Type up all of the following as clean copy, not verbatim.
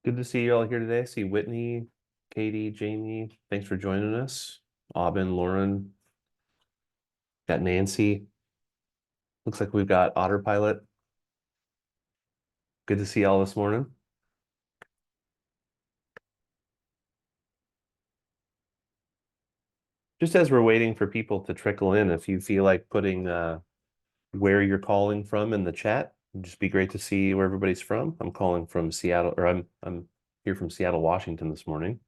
Good to see you all here today. See Whitney, Katie, Jamie. Thanks for joining us. Aubin, Lauren, got Nancy. Looks like we've got Autopilot. Good to see y'all this morning. Just as we're waiting for people to trickle in, if you feel like putting where you're calling from in the chat, it'd just be great to see where everybody's from. I'm calling from Seattle, or I'm here from Seattle, Washington this morning.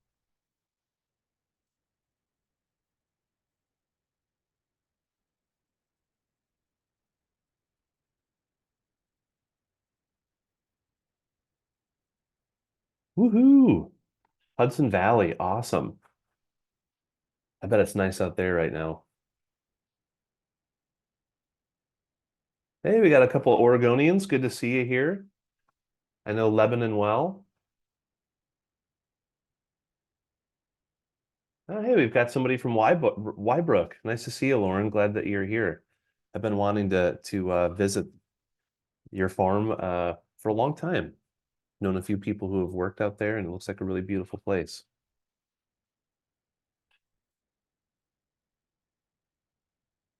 Woohoo! Hudson Valley, awesome. I bet it's nice out there right now. Hey, we got a couple of Oregonians. Good to see you here. I know Lebanon well. Oh, hey, we've got somebody from Wybrook. Nice to see you, Lauren. Glad that you're here. I've been wanting to visit your farm for a long time. Known a few people who have worked out there, and it looks like a really beautiful place.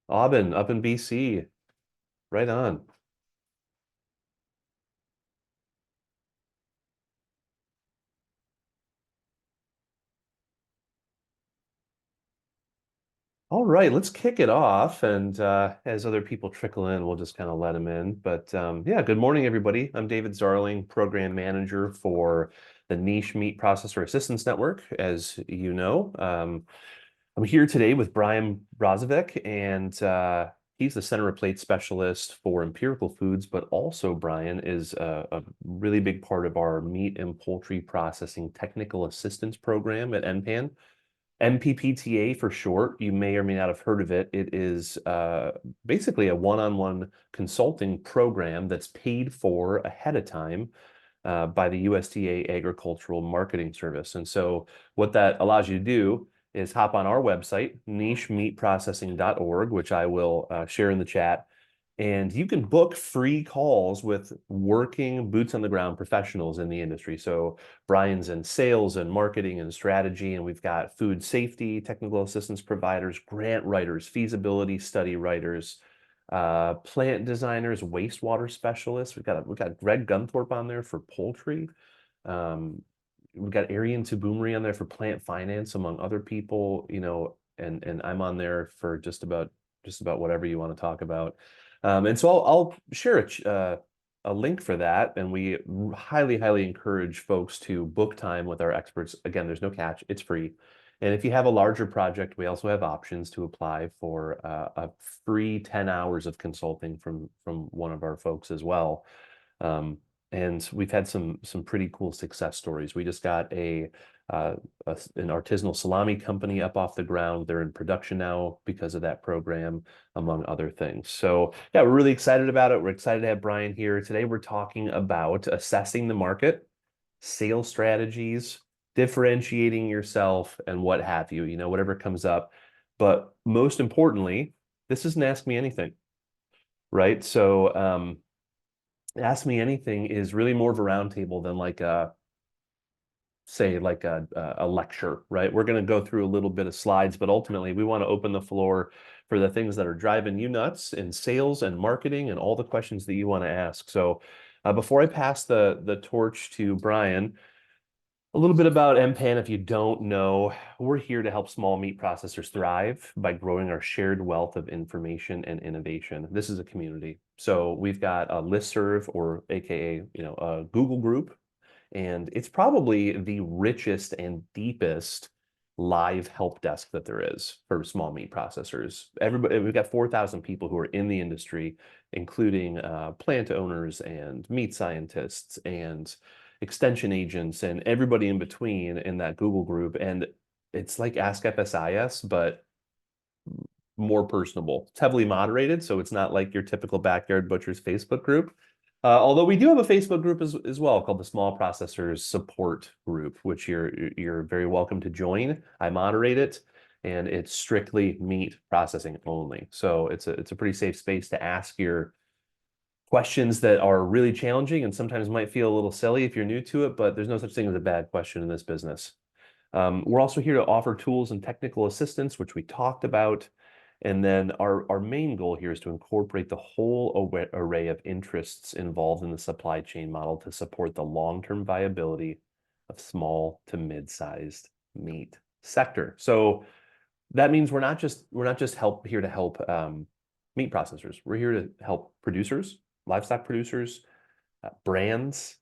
Aubin, up in BC. Right on. All right, let's kick it off. And as other people trickle in, we'll just kind of let them in. But yeah, good morning, everybody. I'm David Zarling, Program Manager for the Niche Meat Processor Assistance Network, as you know. I'm here today with Brian Brozovic, and he's the center of plate specialist for Empirical Foods, but also Brian is a really big part of our meat and poultry processing technical assistance program at NPAN. NPPTA for short. You may or may not have heard of it. It is basically a one-on-one consulting program that's paid for ahead of time by the USDA Agricultural Marketing Service. And so what that allows you to do is hop on our website, nichemeatprocessing.org, which I will share in the chat. And you can book free calls with working boots on the ground professionals in the industry. So Brian's in sales and marketing and strategy, and we've got food safety, technical assistance providers, grant writers, feasibility study writers, plant designers, wastewater specialists. We've got Greg Gunthorpe on there for poultry. Um, we've got Arian Tubumri on there for plant finance, among other people, and I'm on there for just about whatever you want to talk about. And so I'll share a link for that, and we highly, highly encourage folks to book time with our experts. Again, there's no catch; it's free. And if you have a larger project, we also have options to apply for a free 10 hours of consulting from one of our folks as well. Um, and we've had some pretty cool success stories. We just got an artisanal salami company up off the ground. They're in production now because of that program, among other things. So yeah, we're really excited about it. We're excited to have Brian here. Today we're talking about assessing the market, sales strategies, differentiating yourself, and what have you, whatever comes up. But most importantly, this isn't Ask Me Anything, right? So Ask Me Anything is really more of a roundtable than like a lecture, right? We're going to go through a little bit of slides, but ultimately we want to open the floor for the things that are driving you nuts in sales and marketing and all the questions that you want to ask. So before I pass the torch to Brian, a little bit about NMPAN. If you don't know, we're here to help small meat processors thrive by growing our shared wealth of information and innovation. This is a community. So we've got a listserv, or AKA, a Google group, and it's probably the richest and deepest live help desk that there is for small meat processors. Everybody, we've got 4,000 people who are in the industry, including plant owners and meat scientists and extension agents and everybody in between in that Google group. And it's like Ask FSIS, but more personable. It's heavily moderated, so it's not like your typical backyard butcher's Facebook group. Although we do have a Facebook group as well called the Small Processors Support Group, which you're very welcome to join. I moderate it, and it's strictly meat processing only. So it's a pretty safe space to ask your questions that are really challenging and sometimes might feel a little silly if you're new to it, but there's no such thing as a bad question in this business. We're also here to offer tools and technical assistance, which we talked about. And then our main goal here is to incorporate the whole array of interests involved in the supply chain model to support the long-term viability of small to mid-sized meat sector. So that means we're not just here to help meat processors. We're here to help producers, livestock producers, brands,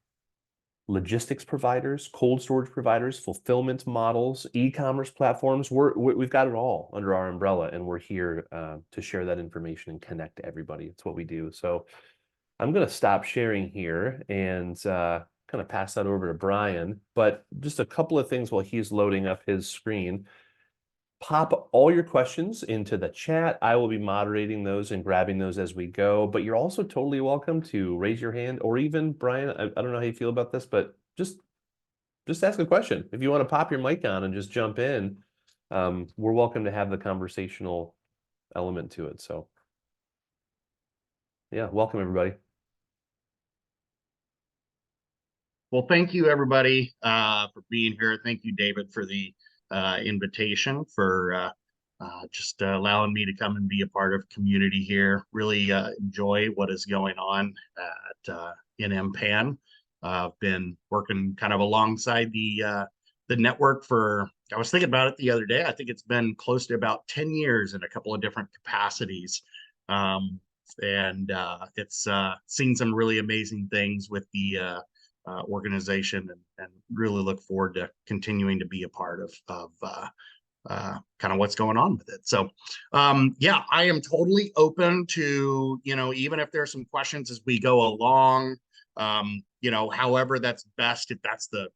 logistics providers, cold storage providers, fulfillment models, e-commerce platforms. We've got it all under our umbrella, and we're here to share that information and connect everybody. It's what we do. So I'm going to stop sharing here and kind of pass that over to Brian. But just a couple of things while he's loading up his screen. Pop all your questions into the chat. I will be moderating those and grabbing those as we go, but you're also totally welcome to raise your hand, or even Brian, I don't know how you feel about this, but just ask a question. If you want to pop your mic on and just jump in, we're welcome to have the conversational element to it. So yeah, welcome everybody. Well, thank you everybody for being here. Thank you, David, for the invitation, for just allowing me to come and be a part of community here. Really enjoy what is going on at NMPAN. I've been working kind of alongside the network for, I was thinking about it the other day, I think it's been close to about 10 years in a couple of different capacities. And it's seen some really amazing things with the organization, and really look forward to continuing to be a part of kind of what's going on with it. So yeah, I am totally open to, even if there's some questions as we go along, however that's best, if that's the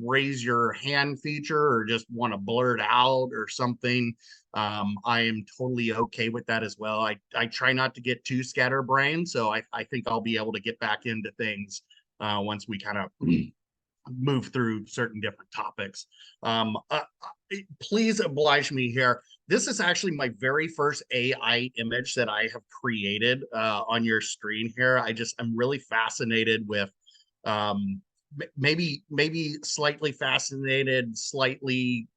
raise your hand feature or just want to blurt out or something. I am totally okay with that as well. I try not to get too scatterbrained, so I think I'll be able to get back into things once we kind of move through certain different topics. Please oblige me here. This is actually my very first AI image that I have created on your screen here. I'm really fascinated with, maybe slightly fascinated, slightly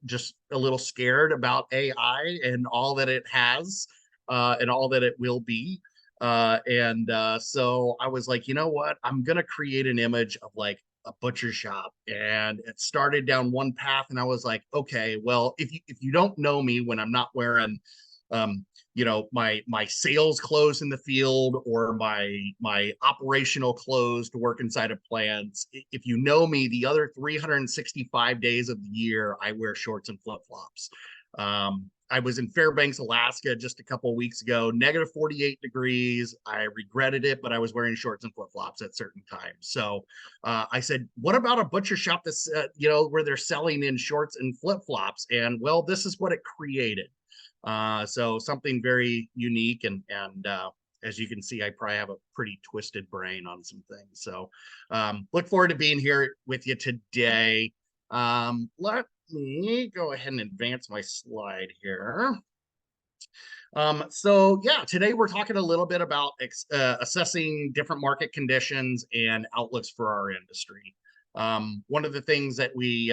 just a little scared about AI and all that it has and all that it will be. So I was like, you know what? I'm gonna create an image of like a butcher shop, and it started down one path, and I was like, okay, well, if you don't know me when I'm not wearing, my sales clothes in the field, or my operational clothes to work inside of plants, if you know me, the other 365 days of the year, I wear shorts and flip flops. I was in Fairbanks, Alaska just a couple of weeks ago, negative 48 degrees. I regretted it, but I was wearing shorts and flip flops at certain times. So I said, what about a butcher shop that's, where they're selling in shorts and flip flops? And well, this is what it created. So something very unique. And as you can see, I probably have a pretty twisted brain on some things. So look forward to being here with you today. Let me go ahead and advance my slide here. So yeah, today we're talking a little bit about assessing different market conditions and outlooks for our industry. One of the things that we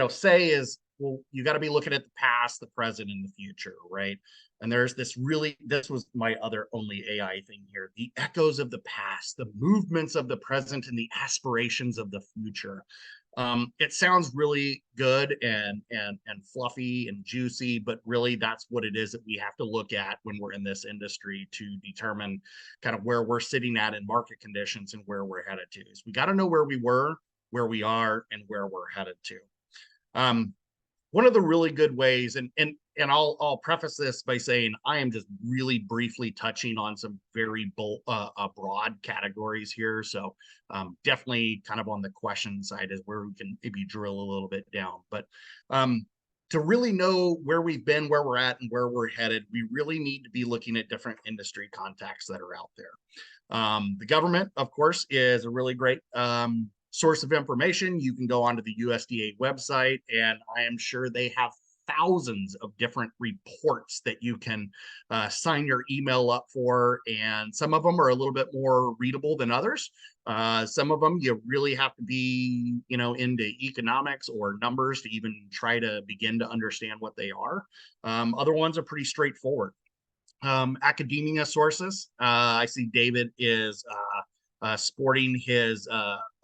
say is, well, you got to be looking at the past, the present, and the future, right? And there's this was my other only AI thing here, the echoes of the past, the movements of the present, and the aspirations of the future. It sounds really good and fluffy and juicy, but really that's what it is that we have to look at when we're in this industry to determine kind of where we're sitting at in market conditions and where we're headed to. So we got to know where we were, where we are, and where we're headed to. One of the really good ways, and I'll preface this by saying I am just really briefly touching on some very broad categories here. So definitely kind of on the question side is where we can maybe drill a little bit down. But to really know where we've been, where we're at, and where we're headed, we really need to be looking at different industry contacts that are out there. The government, of course, is a really great source of information. You can go onto the USDA website, and I am sure they have thousands of different reports that you can sign your email up for, and some of them are a little bit more readable than others. Some of them you really have to be, into economics or numbers to even try to begin to understand what they are. Other ones are pretty straightforward. Academia sources. I see David is sporting his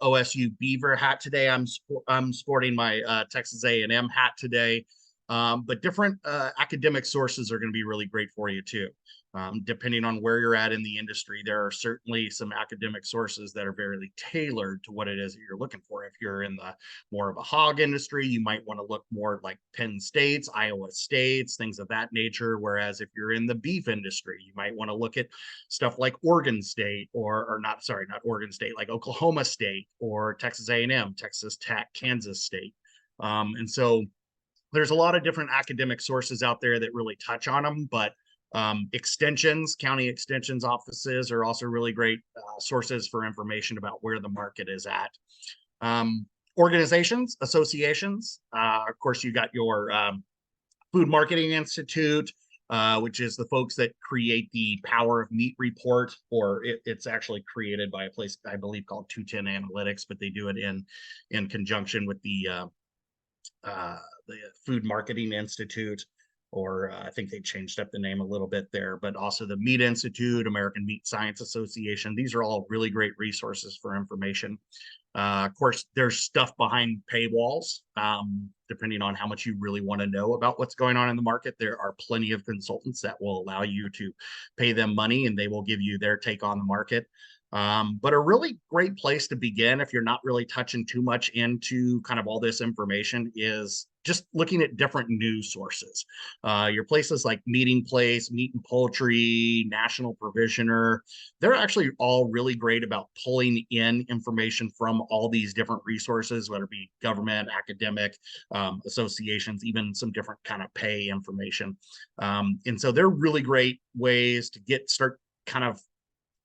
OSU Beaver hat today. I'm sporting my Texas A&M hat today. But different academic sources are going to be really great for you too. Depending on where you're at in the industry, there are certainly some academic sources that are very tailored to what it is that you're looking for. If you're in the more of a hog industry, you might want to look more like Penn States, Iowa States, things of that nature. Whereas if you're in the beef industry, you might want to look at stuff like Oregon State, or not Oregon State, like Oklahoma State or Texas A&M, Texas Tech, Kansas State. And so there's a lot of different academic sources out there that really touch on them, but extensions, county extensions offices are also really great sources for information about where the market is at. Organizations, associations, of course, you got your Food Marketing Institute, which is the folks that create the Power of Meat report, or it's actually created by a place, I believe, called 210 Analytics, but they do it in conjunction with the Food Marketing Institute, or I think they changed up the name a little bit there, but also the Meat Institute, American Meat Science Association. These are all really great resources for information. Of course, there's stuff behind paywalls. Depending on how much you really want to know about what's going on in the market, there are plenty of consultants that will allow you to pay them money and they will give you their take on the market. But a really great place to begin, if you're not really touching too much into kind of all this information, is just looking at different news sources. Your places like Meeting Place, Meat and Poultry, National Provisioner, they're actually all really great about pulling in information from all these different resources, whether it be government, academic, associations, even some different kind of pay information. And so they're really great ways to start kind of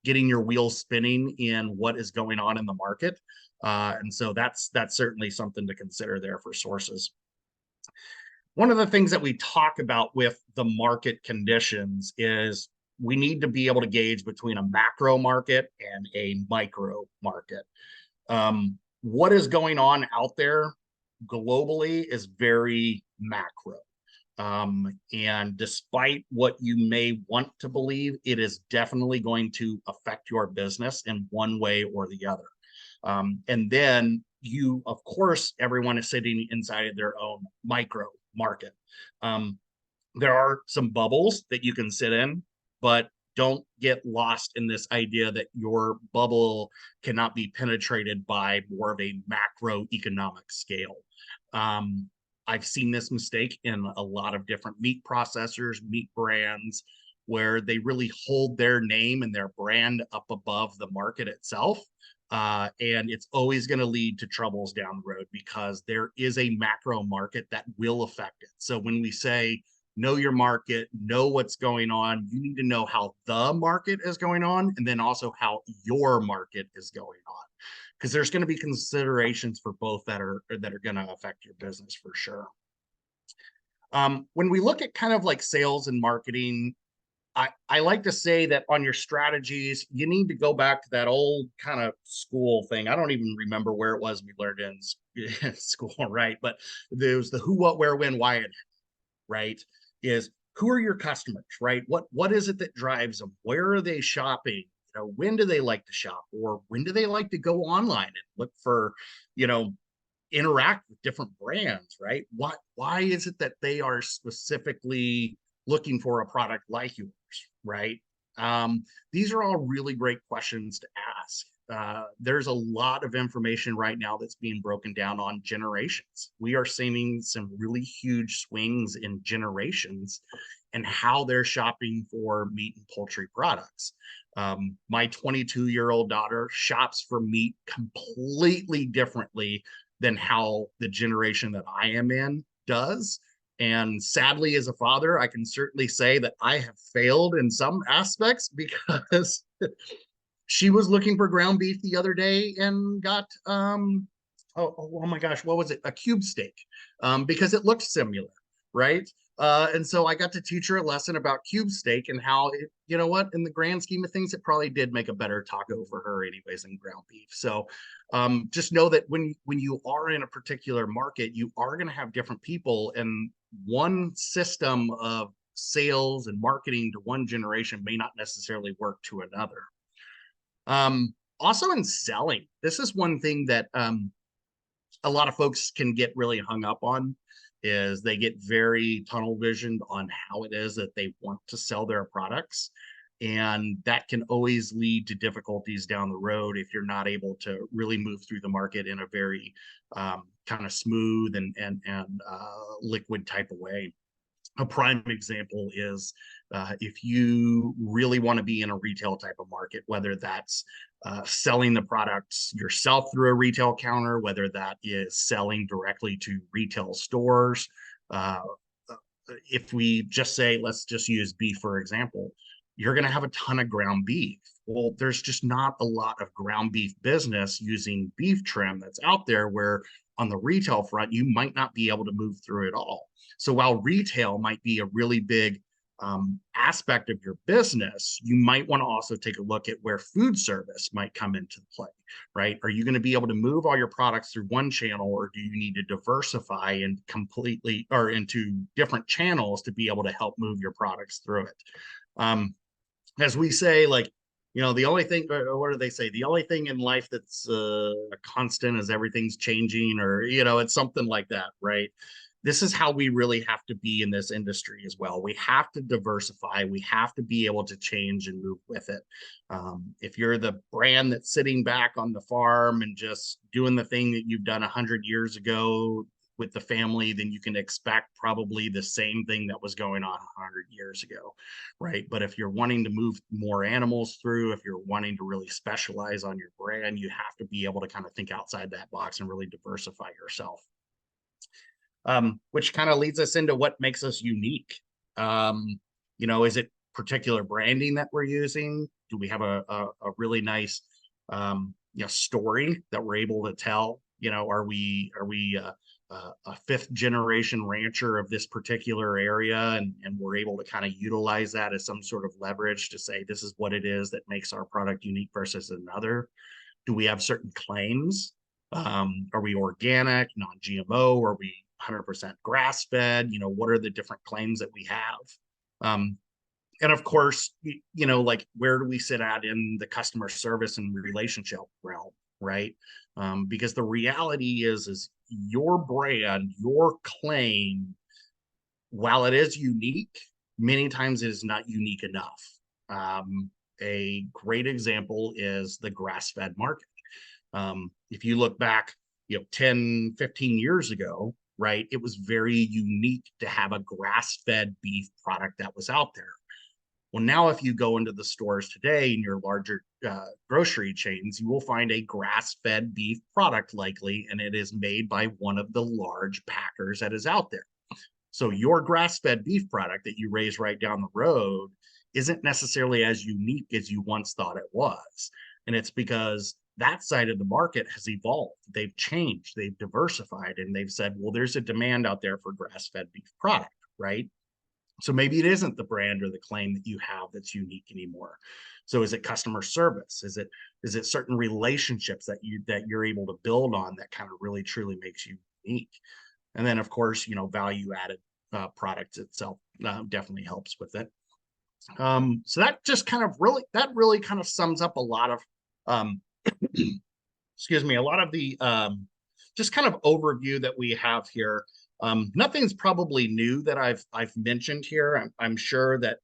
getting your wheels spinning in what is going on in the market. And so that's certainly something to consider there for sources. One of the things that we talk about with the market conditions is we need to be able to gauge between a macro market and a micro market. What is going on out there globally is very macro. And despite what you may want to believe, it is definitely going to affect your business in one way or the other. And then of course, everyone is sitting inside of their own micro market. There are some bubbles that you can sit in, but don't get lost in this idea that your bubble cannot be penetrated by more of a macroeconomic scale. I've seen this mistake in a lot of different meat processors, meat brands, where they really hold their name and their brand up above the market itself. And it's always going to lead to troubles down the road because there is a macro market that will affect it. So when we say, know your market, know what's going on, you need to know how the market is going on, and then also how your market is going on, because there's going to be considerations for both that are going to affect your business for sure. When we look at kind of like sales and marketing, I like to say that on your strategies, you need to go back to that old kind of school thing. I don't even remember where it was we learned in school, right? But there's the who, what, where, when, why, and right? Is who are your customers, right? What is it that drives them? Where are they shopping? When do they like to shop, or when do they like to go online and look for, interact with different brands, right? Why is it that they are specifically looking for a product like yours, right? These are all really great questions to ask. There's a lot of information right now that's being broken down on generations. We are seeing some really huge swings in generations and how they're shopping for meat and poultry products. My 22-year-old daughter shops for meat completely differently than how the generation that I am in does. And sadly, as a father, I can certainly say that I have failed in some aspects, because she was looking for ground beef the other day and got, oh my gosh, what was it? A cube steak, because it looked similar, right? And so I got to teach her a lesson about cube steak and how it, you know what, in the grand scheme of things, it probably did make a better taco for her anyways than ground beef. So just know that when you are in a particular market, you are going to have different people, and one system of sales and marketing to one generation may not necessarily work to another. Also in selling, this is one thing that a lot of folks can get really hung up on, is they get very tunnel visioned on how it is that they want to sell their products. And that can always lead to difficulties down the road if you're not able to really move through the market in a very kind of smooth and liquid type of way. A prime example is if you really want to be in a retail type of market, whether that's selling the products yourself through a retail counter, whether that is selling directly to retail stores. Uh, if we just say, let's just use beef for example, you're going to have a ton of ground beef. Well, there's just not a lot of ground beef business using beef trim that's out there, where on the retail front, you might not be able to move through it all. So while retail might be a really big aspect of your business, you might want to also take a look at where food service might come into play, right? Are you going to be able to move all your products through one channel, or do you need to diversify and completely or into different channels to be able to help move your products through it? As we say, like, you know, the only thing, or what do they say? The only thing in life that's a constant is everything's changing, or, you know, it's something like that, right? This is how we really have to be in this industry as well. We have to diversify. We have to be able to change and move with it. If you're the brand that's sitting back on the farm and just doing the thing that you've done 100 years ago with the family, then you can expect probably the same thing that was going on 100 years ago, right? But if you're wanting to move more animals through, if you're wanting to really specialize on your brand, you have to be able to kind of think outside that box and really diversify yourself. Which kind of leads us into what makes us unique. You know, is it particular branding that we're using? Do we have a really nice you know, story that we're able to tell? You know, are we a fifth generation rancher of this particular area, and we're able to kind of utilize that as some sort of leverage to say this is what it is that makes our product unique versus another? Do we have certain claims? Are we organic, non-GMO? Are we 100% grass-fed? You know, what are the different claims that we have? And of course, you know, like, where do we sit at in the customer service and relationship realm, right? Because the reality is your brand, your claim, while it is unique, many times it is not unique enough. A great example is the grass-fed market. If you look back, you know, 10, 15 years ago, right, it was very unique to have a grass-fed beef product that was out there. Well, now if you go into the stores today in your larger grocery chains, you will find a grass-fed beef product likely, and it is made by one of the large packers that is out there. So your grass-fed beef product that you raise right down the road isn't necessarily as unique as you once thought it was. And it's because that side of the market has evolved. They've changed, they've diversified, and they've said, well, there's a demand out there for grass-fed beef product, right? So maybe it isn't the brand or the claim that you have that's unique anymore. So is it customer service? Is it certain relationships that you're able to build on that kind of really truly makes you unique? And then of course, you know, value added products itself definitely helps with it. So that just kind of really kind of sums up a lot of excuse me, a lot of the just kind of overview that we have here. Nothing's probably new that I've mentioned here. I'm sure that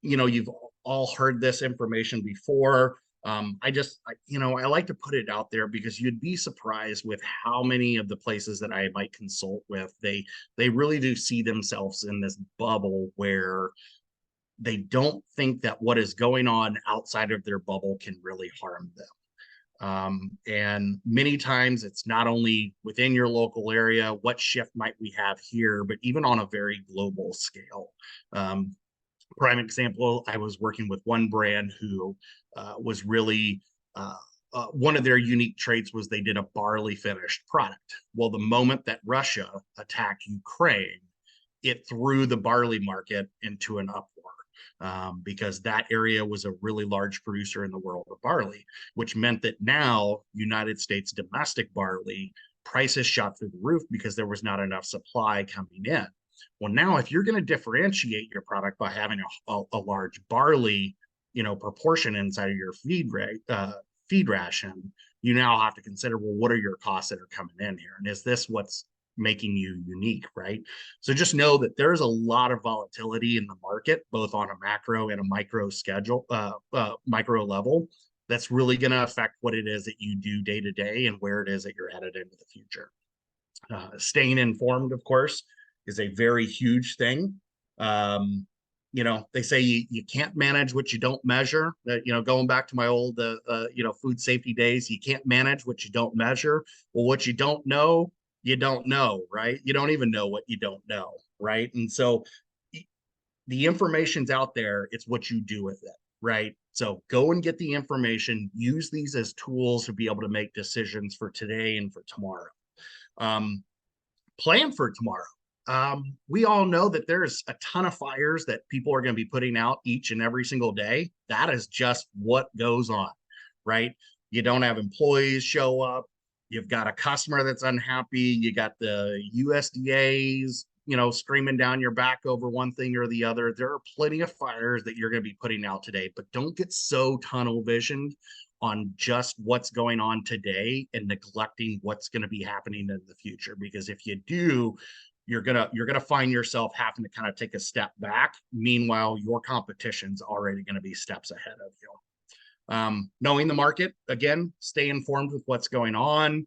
you know, you've all heard this information before. You know, I like to put it out there because you'd be surprised with how many of the places that I might consult with, they really do see themselves in this bubble where they don't think that what is going on outside of their bubble can really harm them. And many times it's not only within your local area, what shift might we have here, but even on a very global scale. Prime example, I was working with one brand who was really one of their unique traits was they did a barley finished product. Well, the moment that Russia attacked Ukraine, it threw the barley market into an uproar. Because that area was a really large producer in the world of barley, which meant that now United States domestic barley prices shot through the roof because there was not enough supply coming in. Well, now if you're going to differentiate your product by having a large barley, proportion inside of your feed ration, you now have to consider, well, what are your costs that are coming in here, and is this what's making you unique, right? So just know that there's a lot of volatility in the market, both on a macro and a micro level. That's really going to affect what it is that you do day to day and where it is that you're headed into the future. Staying informed, of course, is a very huge thing. They say you can't manage what you don't measure. Going back to my old, food safety days, you can't manage what you don't measure. Well, what you don't know, right? You don't even know what you don't know, right? And so the information's out there. It's what you do with it, right? So go and get the information, use these as tools to be able to make decisions for today and for tomorrow. Plan for tomorrow. We all know that there's a ton of fires that people are going to be putting out each and every single day. That is just what goes on, right? You don't have employees show up. You've got a customer that's unhappy. You got the USDA's, screaming down your back over one thing or the other. There are plenty of fires that you're going to be putting out today, but don't get so tunnel visioned on just what's going on today and neglecting what's going to be happening in the future. Because if you do, you're gonna find yourself having to kind of take a step back. Meanwhile, your competition's already going to be steps ahead of you. Knowing the market, again, stay informed with what's going on.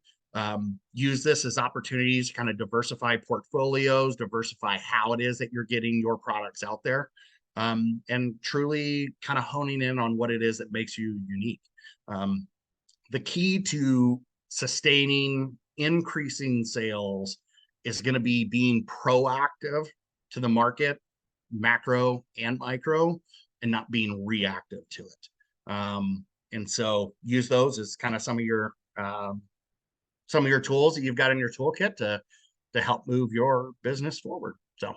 Use this as opportunities to kind of diversify portfolios, diversify how it is that you're getting your products out there, and truly kind of honing in on what it is that makes you unique. The key to sustaining, increasing sales is going to be being proactive to the market, macro and micro, and not being reactive to it. And so use those as kind of some of your tools that you've got in your toolkit to help move your business forward. So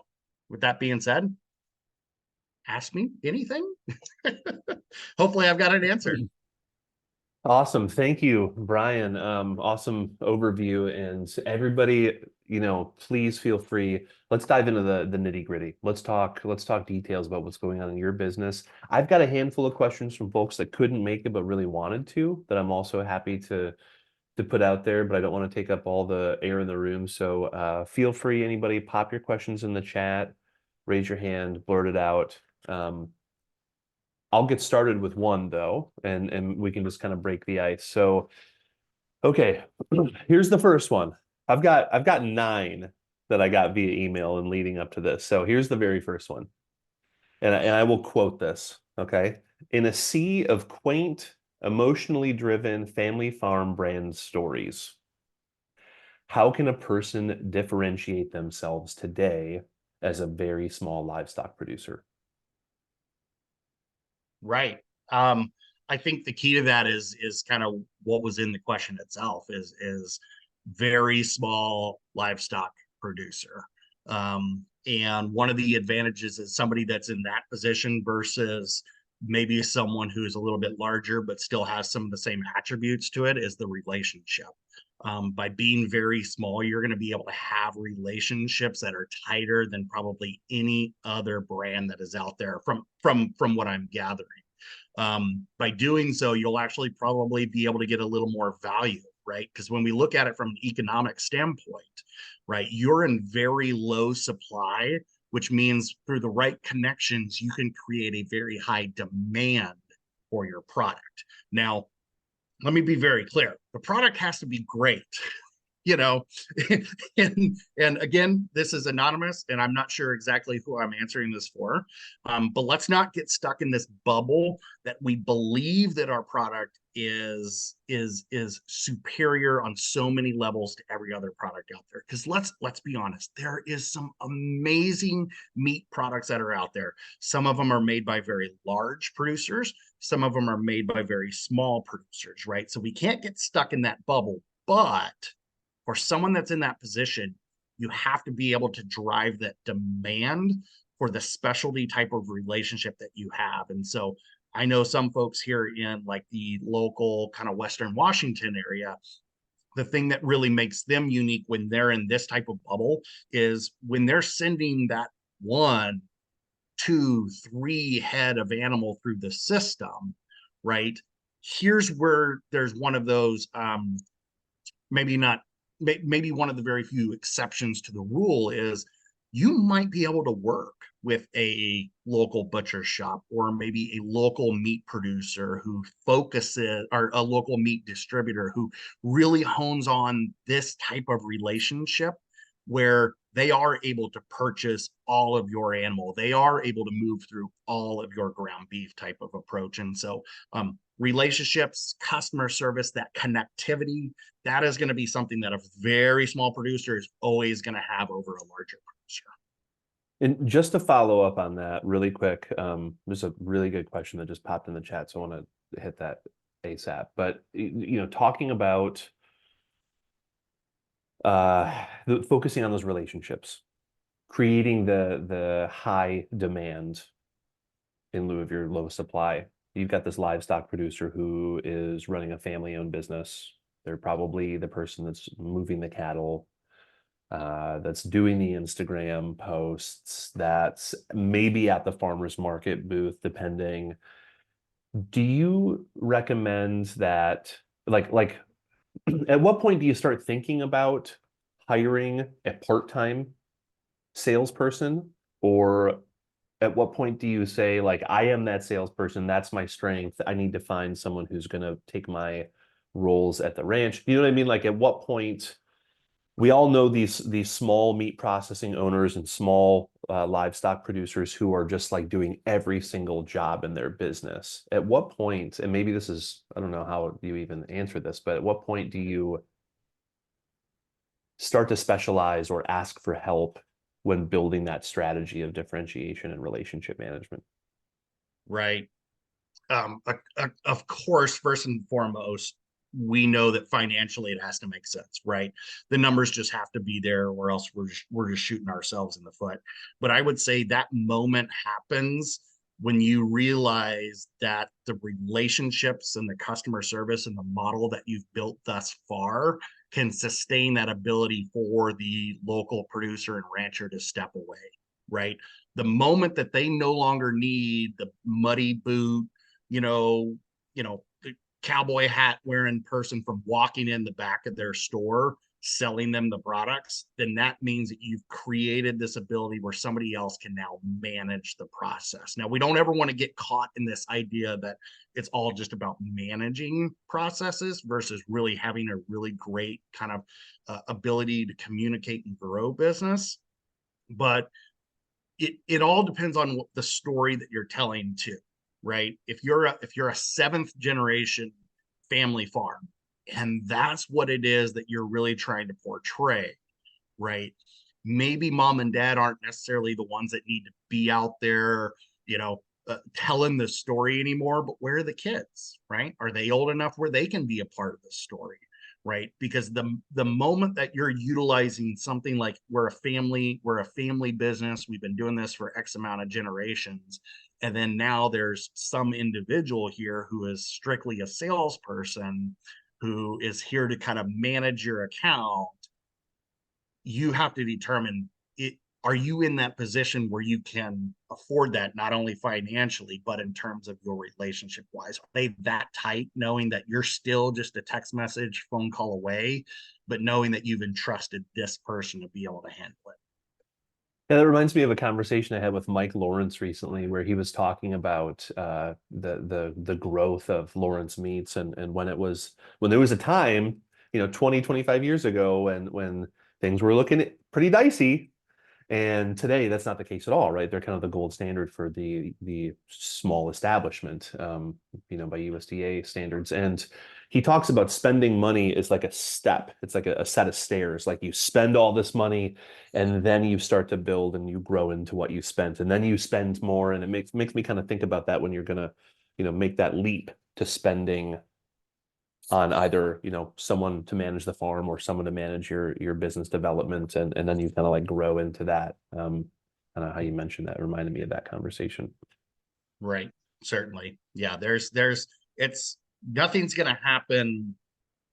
with that being said, ask me anything. Hopefully I've got an answer. Awesome. Thank you, Brian. Awesome overview. And everybody, please feel free. Let's dive into the nitty-gritty. Let's talk details about what's going on in your business. I've got a handful of questions from folks that couldn't make it but really wanted to, that I'm also happy to put out there, but I don't want to take up all the air in the room. So feel free, anybody, pop your questions in the chat, raise your hand, blurt it out. I'll get started with one though, and we can just kind of break the ice. So, okay, here's the first one. I've got 9 that I got via email and leading up to this. So here's the very first one, and I will quote this. Okay, in a sea of quaint, emotionally driven family farm brand stories, how can a person differentiate themselves today as a very small livestock producer? Right. I think the key to that is kind of what was in the question itself, is very small livestock producer. And one of the advantages is somebody that's in that position versus maybe someone who's a little bit larger but still has some of the same attributes to it, is the relationship. By being very small, you're going to be able to have relationships that are tighter than probably any other brand that is out there from what I'm gathering. By doing so, you'll actually probably be able to get a little more value, right? Because when we look at it from an economic standpoint, right, you're in very low supply, which means through the right connections, you can create a very high demand for your product. Now, let me be very clear. The product has to be great. and again, this is anonymous and I'm not sure exactly who I'm answering this for, but let's not get stuck in this bubble that we believe that our product is superior on so many levels to every other product out there. Because let's be honest, there is some amazing meat products that are out there. Some of them are made by very large producers, Some of them are made by very small producers, right? So we can't get stuck in that bubble. But for someone that's in that position, you have to be able to drive that demand for the specialty type of relationship that you have. And so I know some folks here in like the local kind of Western Washington area, the thing that really makes them unique when they're in this type of bubble is when they're sending that 1, 2, 3 head of animal through the system, right? Here's where there's one of those, maybe not, maybe one of the very few exceptions to the rule is you might be able to work with a local butcher shop or maybe a local meat producer who focuses, or a local meat distributor who really hones on this type of relationship where they are able to purchase all of your animal. They are able to move through all of your ground beef type of approach. And so relationships, customer service, that connectivity, that is going to be something that a very small producer is always going to have over a larger producer. And just to follow up on that really quick, there's a really good question that just popped in the chat, so I want to hit that ASAP. But talking about focusing on those relationships, creating the high demand in lieu of your low supply. You've got this livestock producer who is running a family-owned business. They're probably the person that's moving the cattle, that's doing the Instagram posts, that's maybe at the farmer's market booth, depending. Do you recommend that, like at what point do you start thinking about hiring a part-time salesperson? Or at what point do you say, like, I am that salesperson, that's my strength, I need to find someone who's going to take my roles at the ranch? You know what I mean? Like, at what point, we all know these small meat processing owners and small livestock producers who are just like doing every single job in their business. At what point, and maybe this is, I don't know how you even answer this, but at what point do you start to specialize or ask for help when building that strategy of differentiation and relationship management? Right. Of course, first and foremost, we know that financially it has to make sense, right? The numbers just have to be there, or else we're just shooting ourselves in the foot. But I would say that moment happens when you realize that the relationships and the customer service and the model that you've built thus far can sustain that ability for the local producer and rancher to step away, right? The moment that they no longer need the muddy boot, the cowboy hat wearing person from walking in the back of their store selling them the products, then that means that you've created this ability where somebody else can now manage the process. Now, we don't ever want to get caught in this idea that it's all just about managing processes versus really having a really great kind of ability to communicate and grow business. But it all depends on what the story that you're telling too, right? If you're a seventh generation family farm, and that's what it is that you're really trying to portray, right? Maybe mom and dad aren't necessarily the ones that need to be out there, telling the story anymore, but where are the kids, right? Are they old enough where they can be a part of the story, right? Because the moment that you're utilizing something like we're a family business, we've been doing this for X amount of generations, and then now there's some individual here who is strictly a salesperson who is here to kind of manage your account, you have to determine it. Are you in that position where you can afford that, not only financially, but in terms of your relationship wise? Are they that tight, knowing that you're still just a text message, phone call away, but knowing that you've entrusted this person to be able to handle it? Yeah, that reminds me of a conversation I had with Mike Lawrence recently, where he was talking about the growth of Lawrence Meats, and when there was a time, 20, 25 years ago, when things were looking pretty dicey. And today, that's not the case at all, right? They're kind of the gold standard for the small establishment, by USDA standards. And he talks about spending money as like a step. It's like a set of stairs. Like, you spend all this money, and then you start to build and you grow into what you spent, and then you spend more. And it makes me kind of think about that when you're gonna make that leap to spending on either, someone to manage the farm or someone to manage your business development, and then you kind of like grow into that. Kind of how you mentioned that reminded me of that conversation. Right. Certainly. Yeah. It's nothing's going to happen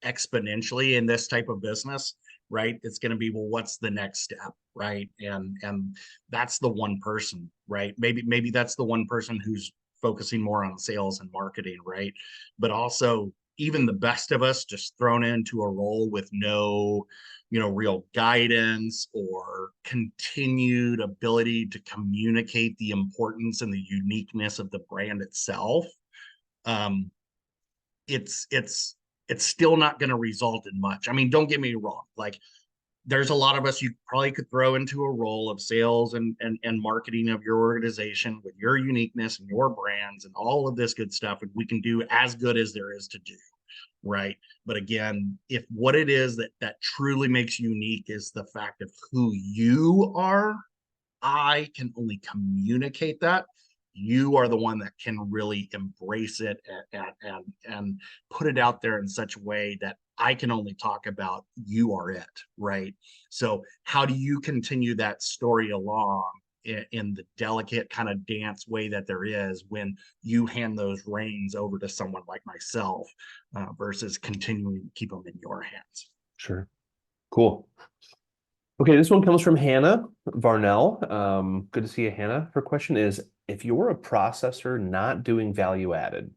exponentially in this type of business, right? It's going to be, well, what's the next step, right? And that's the one person, right? Maybe that's the one person who's focusing more on sales and marketing, right? But also, even the best of us just thrown into a role with no, real guidance or continued ability to communicate the importance and the uniqueness of the brand itself. um it's still not going to result in much. I mean, don't get me wrong. Like, there's a lot of us you probably could throw into a role of sales and marketing of your organization with your uniqueness and your brands and all of this good stuff, and we can do as good as there is to do, right? But again, if what it is that truly makes you unique is the fact of who you are, I can only communicate that. You are the one that can really embrace it and put it out there in such a way that I can only talk about you are it, right? So how do you continue that story along in the delicate kind of dance way that there is when you hand those reins over to someone like myself, versus continuing to keep them in your hands? Sure. Cool. Okay, this one comes from Hannah Varnell. Good to see you, Hannah. Her question is, if you're a processor not doing value added,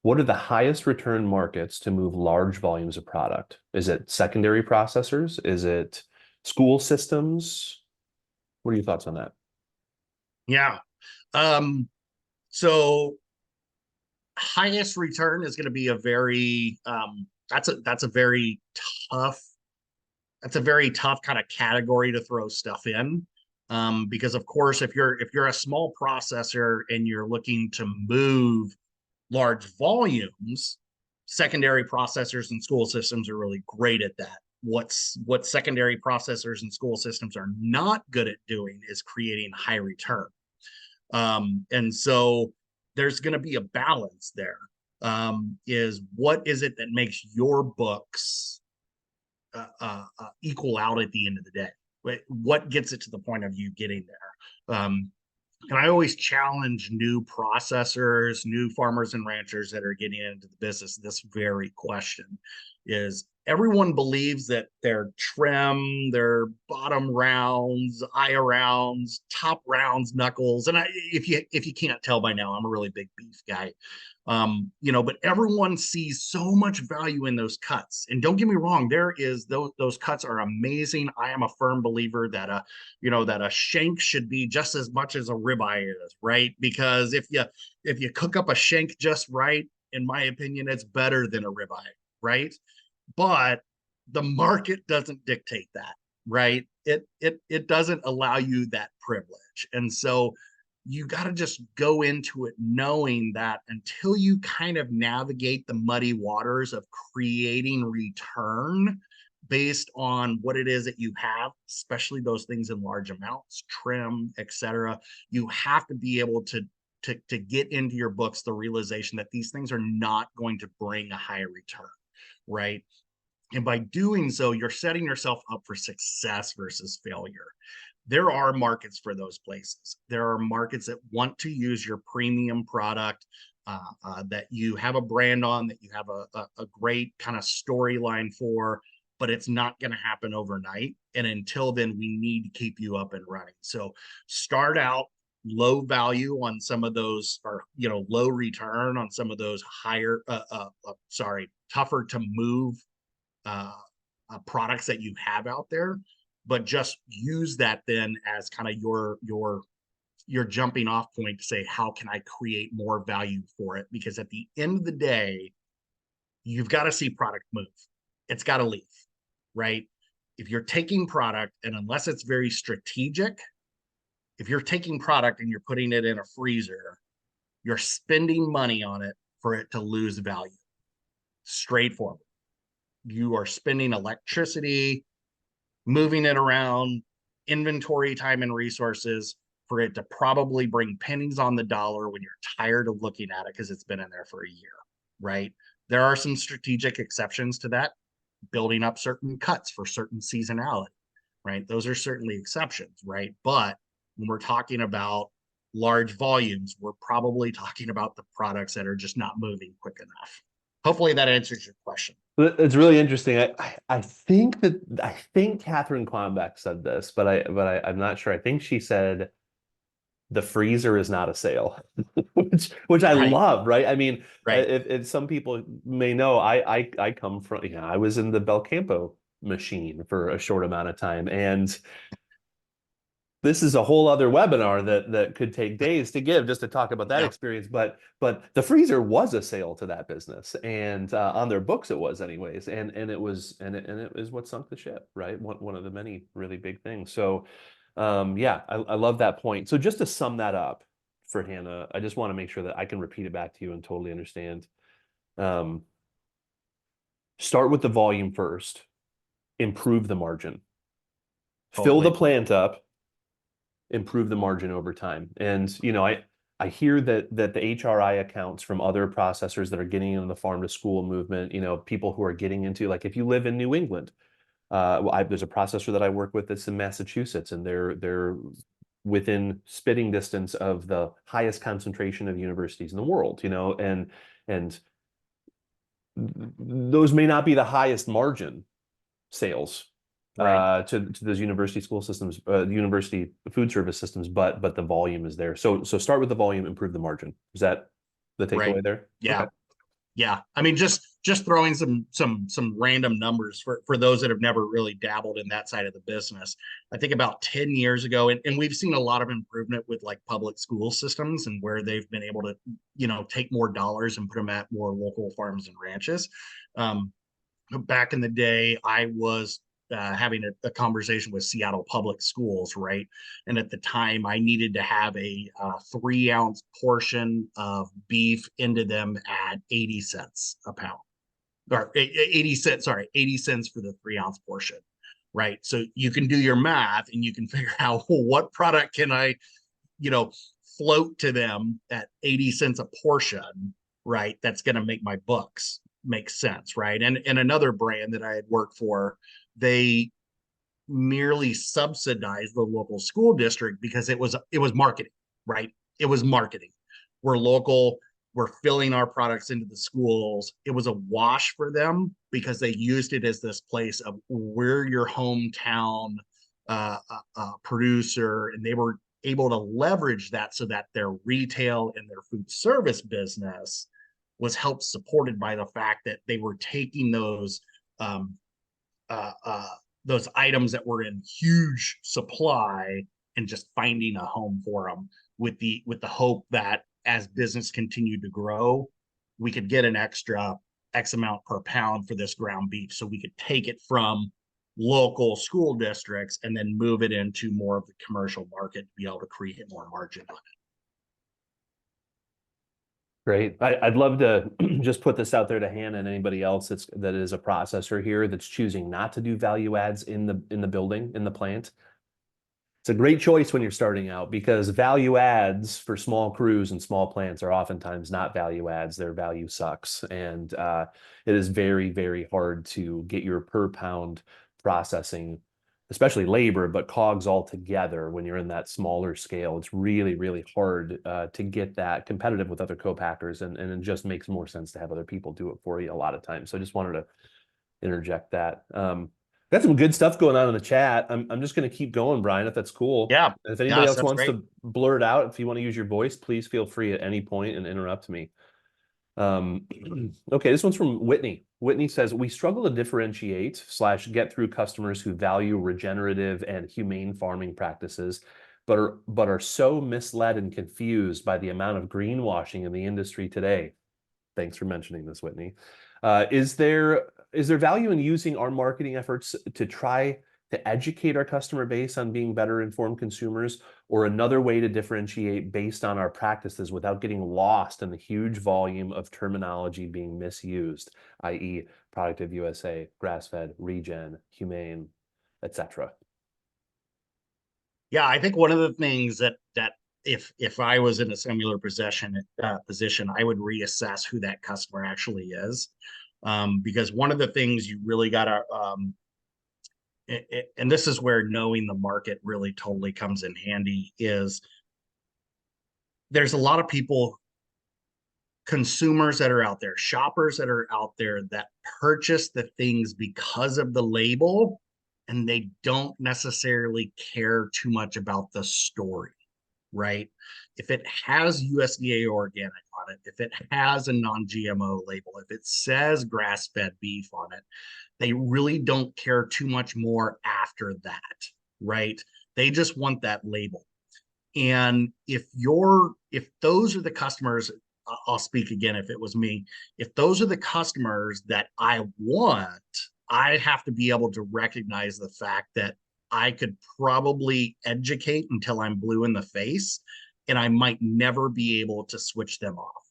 what are the highest return markets to move large volumes of product? Is it secondary processors? Is it school systems? What are your thoughts on that? Yeah. So highest return is going to be a very that's a very tough kind of category to throw stuff in, because of course if you're a small processor and you're looking to move large volumes, secondary processors and school systems are really great at that. What secondary processors and school systems are not good at doing is creating high return. And so there's going to be a balance there. Is what is it that makes your books equal out at the end of the day? What gets it to the point of you getting there? And I always challenge new processors, new farmers and ranchers that are getting into the business. This very question is, everyone believes that their trim, their bottom rounds, eye rounds, top rounds, knuckles. And if you can't tell by now, I'm a really big beef guy. But everyone sees so much value in those cuts. And don't get me wrong, there is those cuts are amazing. I am a firm believer that a shank should be just as much as a ribeye is, right? Because if you cook up a shank just right, in my opinion, it's better than a ribeye, right? But the market doesn't dictate that, right? It doesn't allow you that privilege. And so you got to just go into it knowing that until you kind of navigate the muddy waters of creating return based on what it is that you have, especially those things in large amounts, trim, etc., you have to be able to get into your books the realization that these things are not going to bring a high return, right? And by doing so, you're setting yourself up for success versus failure. There are markets for those places. There are markets that want to use your premium product, that you have a brand on, that you have a great kind of storyline for, but it's not going to happen overnight. And until then, we need to keep you up and running. So start out low value on some of those, or low return on some of those tougher to move products that you have out there, but just use that then as kind of your jumping off point to say, how can I create more value for it? Because at the end of the day, you've got to see product move. It's got to leave, right? If you're taking product, and unless it's very strategic, if you're taking product and you're putting it in a freezer, you're spending money on it for it to lose value. Straightforward. You are spending electricity, moving it around, inventory, time, and resources for it to probably bring pennies on the dollar when you're tired of looking at it because it's been in there for a year, right? There are some strategic exceptions to that, building up certain cuts for certain seasonality, right? Those are certainly exceptions, right? But when we're talking about large volumes, we're probably talking about the products that are just not moving quick enough. Hopefully that answers your question. It's really interesting. I think Catherine Klonbeck said this, I'm not sure. I think she said the freezer is not a sale, which I Right, love, right? I mean, right. if some people may know, I come from, I was in the Belcampo machine for a short amount of time, and this is a whole other webinar that could take days to give just to talk about that Yeah, experience. But the freezer was a sale to that business, and on their books it was anyways, and it was what sunk the ship, right? One of the many really big things. So, yeah, I love that point. So just to sum that up for Hannah, I just want to make sure that I can repeat it back to you and totally understand. Um, Start with the volume first, improve the margin, fill the totally. plant up, improve the margin over time. And I hear that the HRI accounts from other processors that are getting into the farm to school movement, people who are getting into, like, if you live in New England, there's a processor that I work with that's in Massachusetts, and they're within spitting distance of the highest concentration of universities in the world, and those may not be the highest margin sales Right. to those university school systems, university food service systems, but the volume is there. So start with the volume, improve the margin. Is that the Right. takeaway there? Okay. Yeah. Yeah. I mean, just throwing some random numbers for those that have never really dabbled in that side of the business. I think about 10 years ago, and we've seen a lot of improvement with like public school systems and where they've been able to, take more dollars and put them at more local farms and ranches. Um, Back in the day, I was having a conversation with Seattle Public Schools, right? And at the time, I needed to have a 3 ounce portion of beef into them at 80 cents a pound, or 80 cents, sorry, 80 cents for the 3 ounce portion, right? So you can do your math and you can figure out what product can I, you know, float to them at 80 cents a portion, right? That's going to make my books make sense, right? And another brand that I had worked for, they merely subsidized the local school district because it was marketing, right? It was marketing. We're local, we're filling our products into the schools. It was a wash for them because they used it as this place of we're your hometown producer, and they were able to leverage that so that their retail and their food service business was helped supported by the fact that they were taking um, uh, uh, those items that were in huge supply and just finding a home for them with the hope that as business continued to grow, we could get an extra X amount per pound for this ground beef, so we could take it from local school districts and then move it into more of the commercial market to be able to create more margin on it. Great. I'd love to just put this out there to Hannah and anybody else that is a processor here that's choosing not to do value adds in the building, in the plant. It's a great choice when you're starting out, because value adds for small crews and small plants are oftentimes not value adds, they're value sucks. And it is very, very hard to get your per pound processing, especially labor, but COGS all together when you're in that smaller scale. It's really, really hard to get that competitive with other co-packers, and it just makes more sense to have other people do it for you a lot of times. So I just wanted to interject that. Got some good stuff going on in the chat. I'm just going to keep going, Brian, if that's cool. Yeah. If anybody Yes, else that's wants great. to blurt out, if you want to use your voice, please feel free at any point and interrupt me. Um, okay, this one's from Whitney. Whitney says, we struggle to differentiate slash get through customers who value regenerative and humane farming practices, but are so misled and confused by the amount of greenwashing in the industry today. Thanks for mentioning this, Whitney. Is there value in using our marketing efforts to try to educate our customer base on being better informed consumers, or another way to differentiate based on our practices without getting lost in the huge volume of terminology being misused, i.e. Productive USA, grass-fed, regen, humane, etc.? Yeah, I think one of the things that if I was in a similar position, I would reassess who that customer actually is, because one of the things you really got to and this is where knowing the market really totally comes in handy, is there's a lot of people, consumers that are out there, shoppers that are out there that purchase the things because of the label, and they don't necessarily care too much about the story, right? If it has USDA organic on it, if it has a non-GMO label, if it says grass-fed beef on it, they really don't care too much more after that, right? They just want that label. And if those are the customers, I'll speak again if it was me, if those are the customers that I want, I have to be able to recognize the fact that I could probably educate until I'm blue in the face, and I might never be able to switch them off.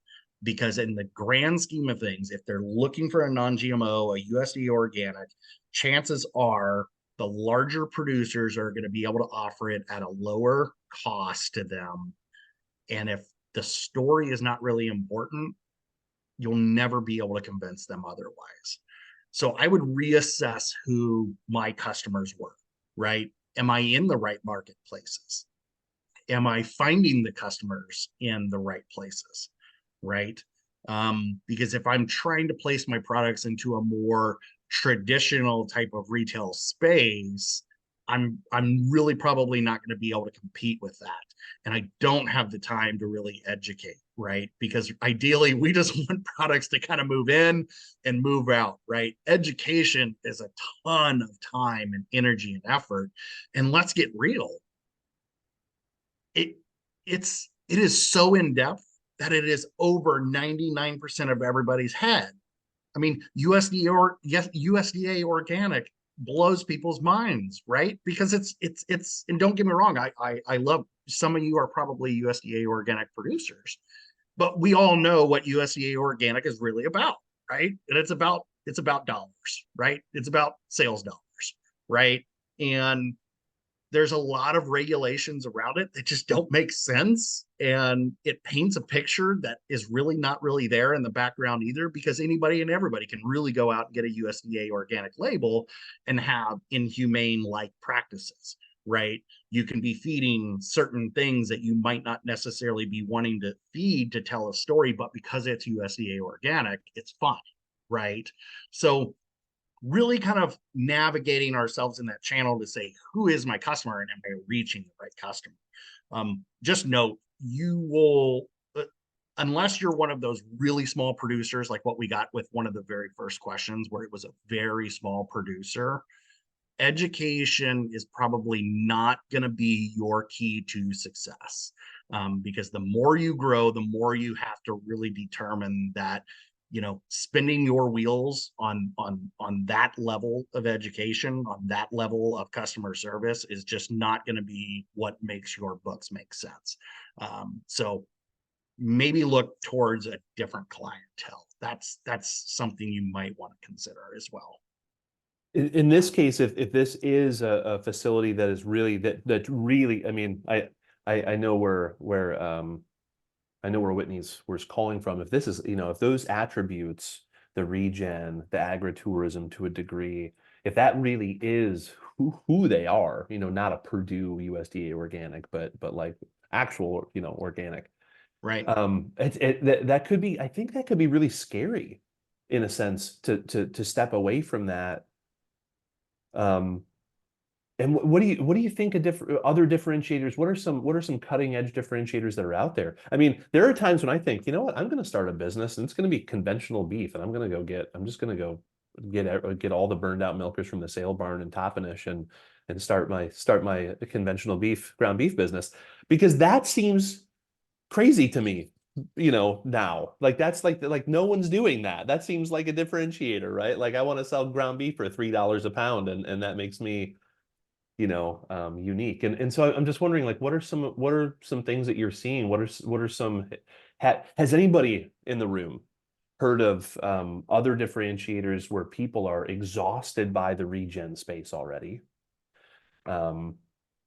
Because in the grand scheme of things, if they're looking for a non-GMO, a USDA organic, chances are the larger producers are going to be able to offer it at a lower cost to them. And if the story is not really important, you'll never be able to convince them otherwise. So I would reassess who my customers were, right? Am I in the right marketplaces? Am I finding the customers in the right places, right? Because if I'm trying to place my products into a more traditional type of retail space, I'm really probably not going to be able to compete with that. And I don't have the time to really educate, right? Because ideally we just want products to kind of move in and move out, right? Education is a ton of time and energy and effort. And let's get real, it it is so in depth that it is over 99% of everybody's head. I mean, USDA organic blows people's minds, right? Because it's and don't get me wrong, I love, some of you are probably USDA organic producers, but we all know what USDA organic is really about, right? And it's about dollars, right? It's about sales dollars, right? And there's a lot of regulations around it that just don't make sense, and it paints a picture that is really not really there in the background either, because anybody and everybody can really go out and get a USDA organic label and have inhumane like practices, right? You can be feeding certain things that you might not necessarily be wanting to feed to tell a story, but because it's USDA organic, it's fine, right? So really kind of navigating ourselves in that channel to say, who is my customer and am I reaching the right customer? Just note, you will, unless you're one of those really small producers, like what we got with one of the very first questions, where it was a very small producer, education is probably not going to be your key to success. Because the more you grow, the more you have to really determine that, spinning your wheels on that level of education, on that level of customer service, is just not going to be what makes your books make sense. So maybe look towards a different clientele. That's something you might want to consider as well. In this case, if this is a facility that is really that really, I mean, I know I know where Whitney's was calling from. If this is, if those attributes, the regen, the agritourism to a degree, if that really is who they are, not a Purdue USDA organic, but like actual, organic. Right. That could be, I think that could be really scary in a sense to step away from that. Um, and what do you think of other differentiators? What are some cutting edge differentiators that are out there? I mean, there are times when I think, you know what, I'm going to start a business and it's going to be conventional beef, and I'm just going to go get all the burned out milkers from the sale barn in Toppenish and start my conventional ground beef business, because that seems crazy to me, now. Like that's like no one's doing that. That seems like a differentiator, right? Like I want to sell ground beef for $3 a pound, and that makes me unique. And so I'm just wondering, like, what are some things that you're seeing? What are some has anybody in the room heard of other differentiators where people are exhausted by the regen space already? Um,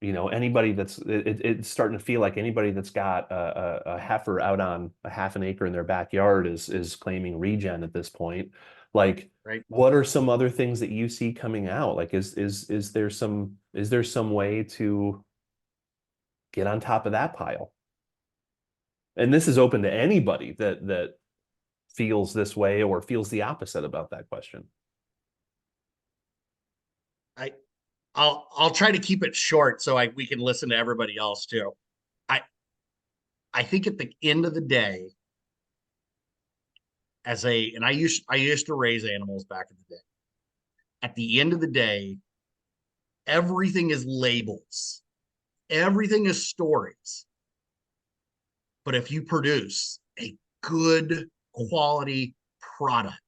anybody it's starting to feel like anybody that's got a heifer out on a half an acre in their backyard is claiming regen at this point. Like, Right. what are some other things that you see coming out? Like, is there some way to get on top of that pile? And this is open to anybody that feels this way or feels the opposite about that question. I I'll try to keep it short so we can listen to everybody else too. I I think at the end of the day, and I used to raise animals back in the day. At the end of the day, everything is labels. Everything is stories. But if you produce a good quality product,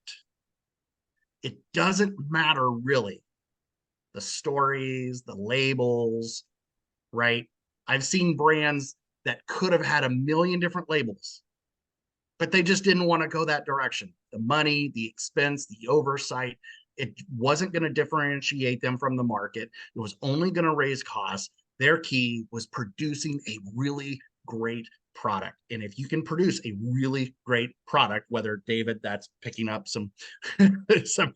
it doesn't matter really the stories, the labels, right? I've seen brands that could have had a million different labels, but they just didn't want to go that direction. The money, the expense, the oversight, it wasn't going to differentiate them from the market. It was only going to raise costs. Their key was producing a really great product. And if you can produce a really great product, whether David, that's picking up some some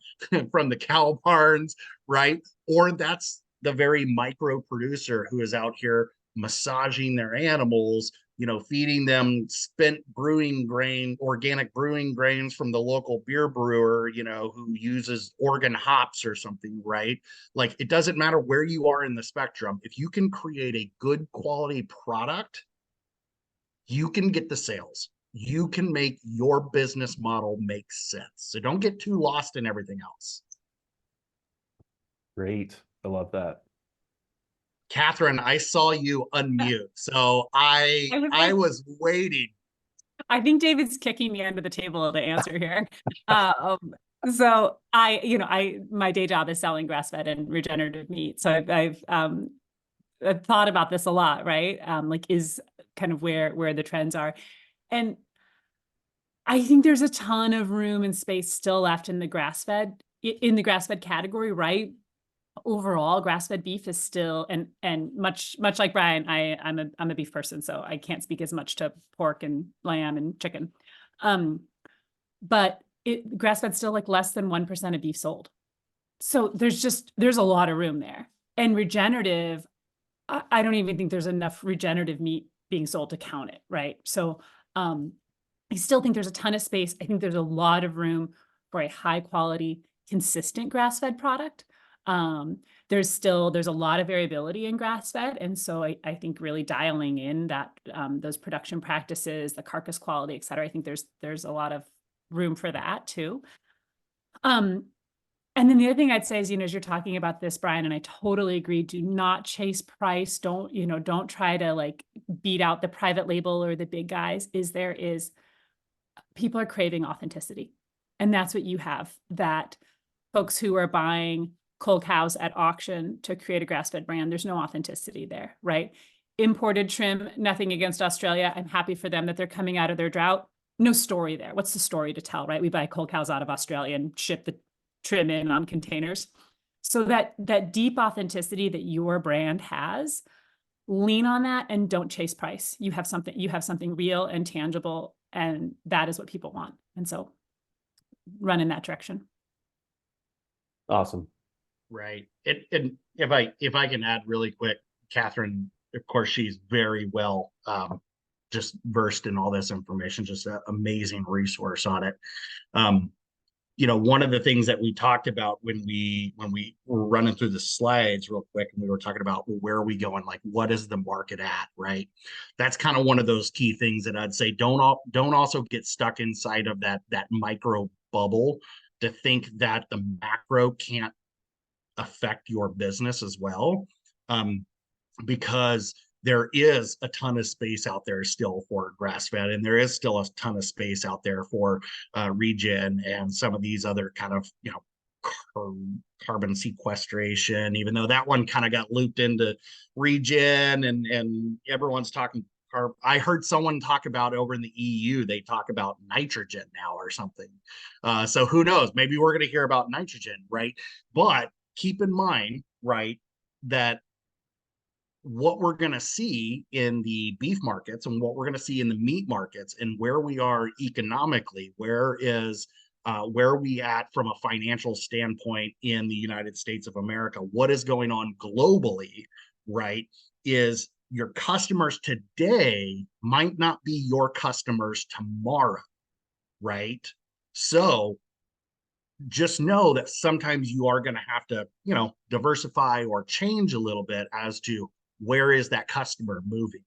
from the cow barns, right? Or that's the very micro producer who is out here massaging their animals, feeding them spent organic brewing grains from the local beer brewer, who uses organ hops or something, right? Like, it doesn't matter where you are in the spectrum. If you can create a good quality product, you can get the sales. You can make your business model make sense. So don't get too lost in everything else. Great. I love that. Catherine, I saw you unmute, so I was I like, was waiting. I think David's kicking me under the table to answer here. Um, so my day job is selling grass-fed and regenerative meat. So I've thought about this a lot, right? Like, is kind of where the trends are. And I think there's a ton of room and space still left in the grass-fed category, right? Overall, grass-fed beef is still, and much like Brian, I'm a beef person, so I can't speak as much to pork and lamb and chicken. But grass-fed still like less than 1% of beef sold. So there's a lot of room there. And regenerative, I don't even think there's enough regenerative meat being sold to count it, right? So I still think there's a ton of space. I think there's a lot of room for a high quality, consistent grass-fed product. There's a lot of variability in grass-fed. And so I think really dialing in that those production practices, the carcass quality, et cetera, I think there's a lot of room for that too. And then the other thing I'd say is, as you're talking about this, Brian, and I totally agree, do not chase price. Don't try to like beat out the private label or the big guys. People are craving authenticity. And that's what you have, that folks who are buying cull cows at auction to create a grass-fed brand, there's no authenticity there, right? Imported trim, nothing against Australia. I'm happy for them that they're coming out of their drought. No story there. What's the story to tell, right? We buy cull cows out of Australia and ship the trim in on containers. So that deep authenticity that your brand has, lean on that and don't chase price. You have something real and tangible, and that is what people want. And so run in that direction. Awesome. Right. And if I can add really quick, Catherine, of course, she's very well just versed in all this information, just an amazing resource on it. One of the things that we talked about when we were running through the slides real quick, and we were talking about, well, where are we going? Like, what is the market at, right? That's kind of one of those key things that I'd say don't also get stuck inside of that micro bubble to think that the macro can't affect your business as well, because there is a ton of space out there still for grass-fed, and there is still a ton of space out there for regen and some of these other kind of carbon sequestration, even though that one kind of got looped into regen, and everyone's talking. I heard someone talk about over in the EU, they talk about nitrogen now or something. So who knows? Maybe we're going to hear about nitrogen, right? But keep in mind, right, that what we're going to see in the beef markets and what we're going to see in the meat markets and where we are economically, where are we at from a financial standpoint in the United States of America, what is going on globally, right? Is your customers today might not be your customers tomorrow, right? So just know that sometimes you are going to have to, diversify or change a little bit as to where is that customer moving,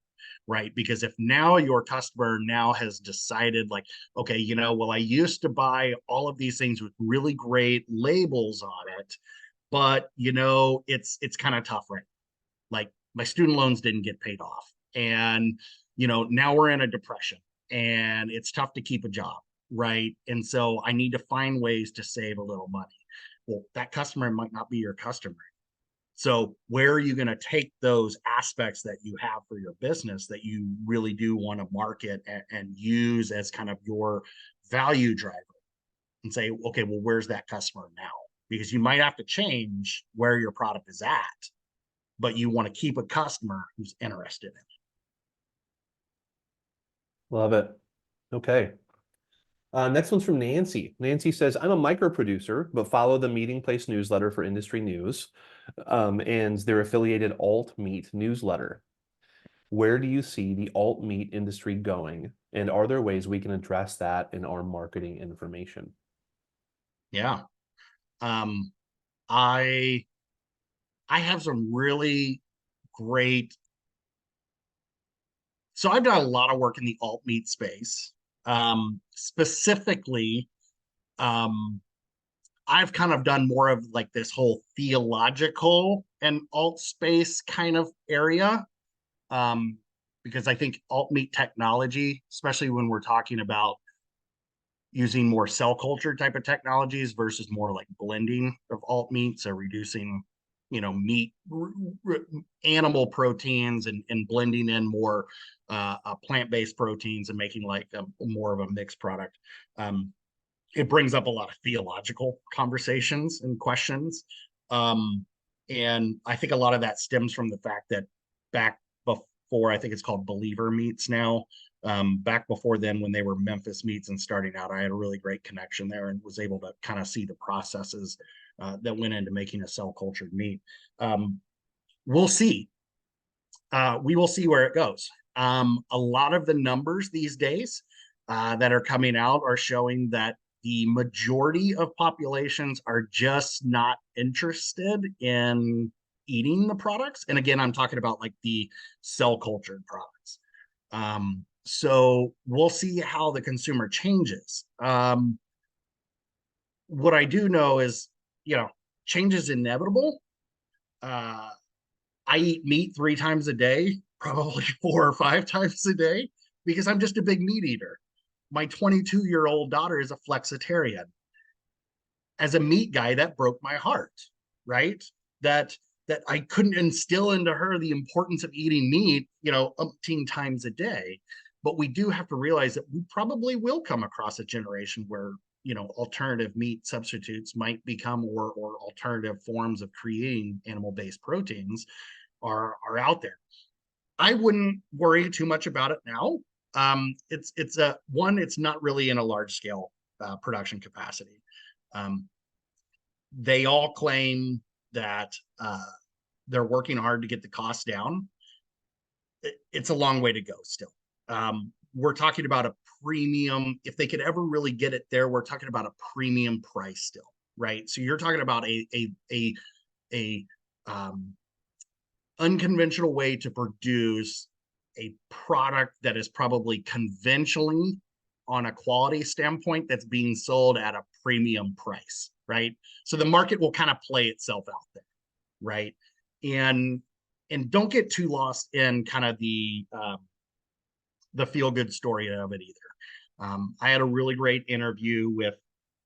right? Because if now your customer now has decided like, okay, well, I used to buy all of these things with really great labels on it, but it's kind of tough, right? Like my student loans didn't get paid off. And, now we're in a depression and it's tough to keep a job, right? And so I need to find ways to save a little money. Well, that customer might not be your customer. So where are you going to take those aspects that you have for your business that you really do want to market and use as kind of your value driver and say, okay, well, where's that customer now? Because you might have to change where your product is at, but you want to keep a customer who's interested in it. Love it. Okay. Next one's from Nancy. Nancy says, I'm a micro producer, but follow the Meeting Place newsletter for industry news and their affiliated alt meat newsletter. Where do you see the alt meat industry going? And are there ways we can address that in our marketing information? Yeah. I have some really great. So I've done a lot of work in the alt meat space. Specifically, I've kind of done more of like this whole theological and alt space kind of area. Because I think alt meat technology, especially when we're talking about using more cell culture type of technologies versus more like blending of alt meats, so reducing meat animal proteins and blending in more plant-based proteins and making like more of a mixed product. It brings up a lot of theological conversations and questions, and I think a lot of that stems from the fact that back before, I think it's called Believer Meats now, back before then when they were Memphis Meats and starting out, I had a really great connection there and was able to kind of see the processes that went into making a cell cultured meat. We'll see. We will see where it goes. A lot of the numbers these days that are coming out are showing that the majority of populations are just not interested in eating the products. And again, I'm talking about like the cell cultured products. So we'll see how the consumer changes. What I do know is, change is inevitable. I eat meat 3 times a day, probably 4 or 5 times a day, because I'm just a big meat eater. My 22-year-old daughter is a flexitarian. As a meat guy, that broke my heart, right? That I couldn't instill into her the importance of eating meat, umpteen times a day. But we do have to realize that we probably will come across a generation where, alternative meat substitutes might become, or alternative forms of creating animal-based proteins are out there. I wouldn't worry too much about it now. It's not really in a large scale production capacity. They all claim that they're working hard to get the cost down. It's a long way to go still. We're talking about a premium. If they could ever really get it there, we're talking about a premium price still, right? So you're talking about a unconventional way to produce a product that is probably conventionally on a quality standpoint that's being sold at a premium price, right? So the market will kind of play itself out there, right? And don't get too lost in kind of the feel-good story of it either. I had a really great interview with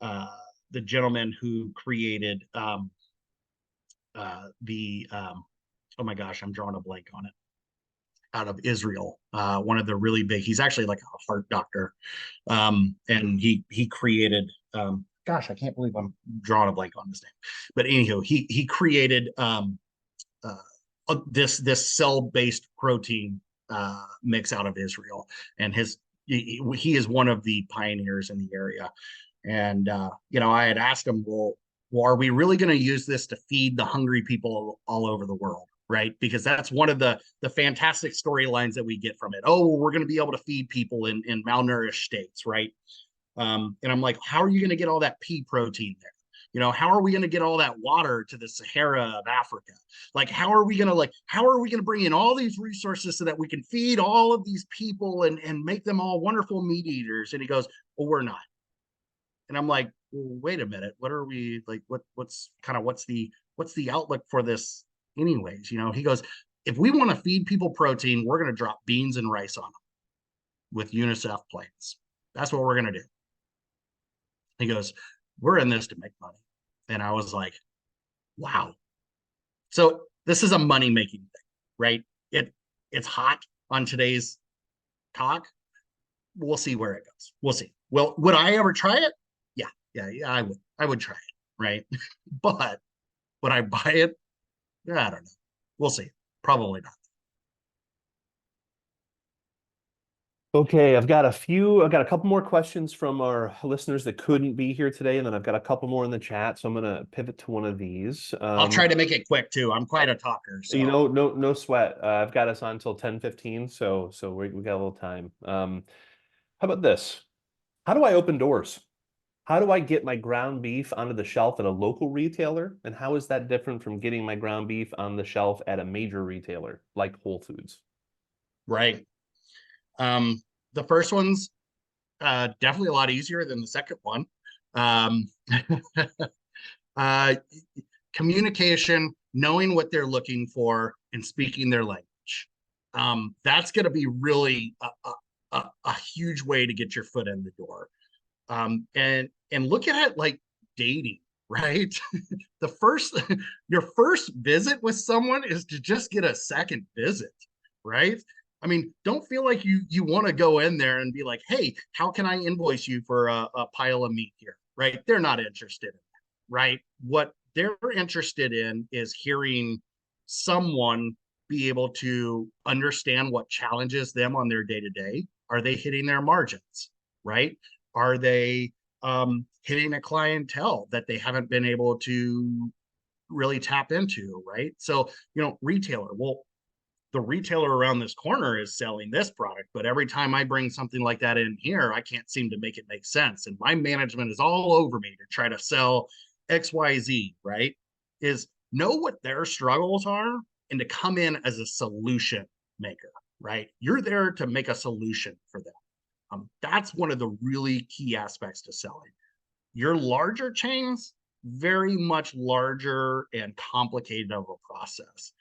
the gentleman who created oh my gosh, I'm drawing a blank on it, out of Israel. One of the really big, he's actually like a heart doctor. And he created, gosh, I can't believe I'm drawing a blank on his name. But anyhow, he created this cell-based protein mix out of Israel, and he is one of the pioneers in the area. And I had asked him, well, are we really going to use this to feed the hungry people all over the world? Right? Because that's one of the fantastic storylines that we get from it. Oh, well, we're going to be able to feed people in malnourished states, right? And I'm like, how are you going to get all that pea protein there? How are we going to get all that water to the Sahara of Africa? Like, how are we going to bring in all these resources so that we can feed all of these people and make them all wonderful meat eaters? And he goes, well, we're not. And I'm like, well, wait a minute, what are we like? What's the outlook for this anyways? He goes, if we want to feed people protein, we're going to drop beans and rice on them with UNICEF planes. That's what we're going to do. He goes, we're in this to make money. And I was like, wow. So this is a money-making thing, right? It's hot on today's talk. We'll see where it goes. We'll see. Well, would I ever try it? Yeah, I would try it, right? But would I buy it? I don't know. We'll see. Probably not. Okay, I've got a couple more questions from our listeners that couldn't be here today, and then I've got a couple more in the chat, so I'm gonna pivot to one of these. I'll try to make it quick too. I'm quite a talker. So. No sweat. I've got us on until 10:15, so we got a little time. How about this? How do I open doors? How do I get my ground beef onto the shelf at a local retailer? And how is that different from getting my ground beef on the shelf at a major retailer like Whole Foods? Right. The first one's definitely a lot easier than the second one. Communication, knowing what they're looking for, and speaking their language. That's going to be really a huge way to get your foot in the door. And look at it like dating, right? Your first visit with someone is to just get a second visit, right? I mean, don't feel like you want to go in there and be like, hey, how can I invoice you for a pile of meat here, right? They're not interested in that, right? What they're interested in is hearing someone be able to understand what challenges them on their day-to-day. Are they hitting their margins, right? Are they hitting a clientele that they haven't been able to really tap into, right? So, retailer, well, the retailer around this corner is selling this product, but every time I bring something like that in here, I can't seem to make it make sense. And my management is all over me to try to sell XYZ, right? Is know what their struggles are and to come in as a solution maker, right? You're there to make a solution for them. That's one of the really key aspects to selling. Your larger chains, very much larger and complicated of a process.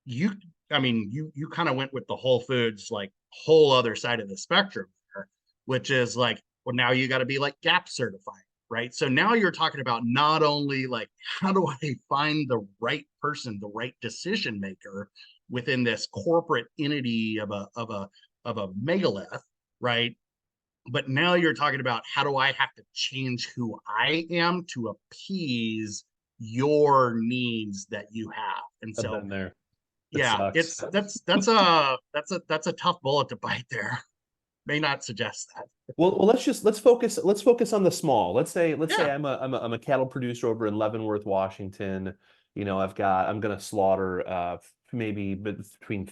You kind of went with the Whole Foods, like whole other side of the spectrum there, which is like, well, now you got to be like GAP certified, right? So now you're talking about not only like, how do I find the right person, the right decision maker within this corporate entity of a megalith, right? But now you're talking about how do I have to change who I am to appease your needs that you have. And I've so been there. yeah, that's a tough bullet to bite there. May not suggest that. Well, let's focus on the small. Let's say Yeah. I'm a cattle producer over in Leavenworth, Washington. I'm gonna slaughter maybe between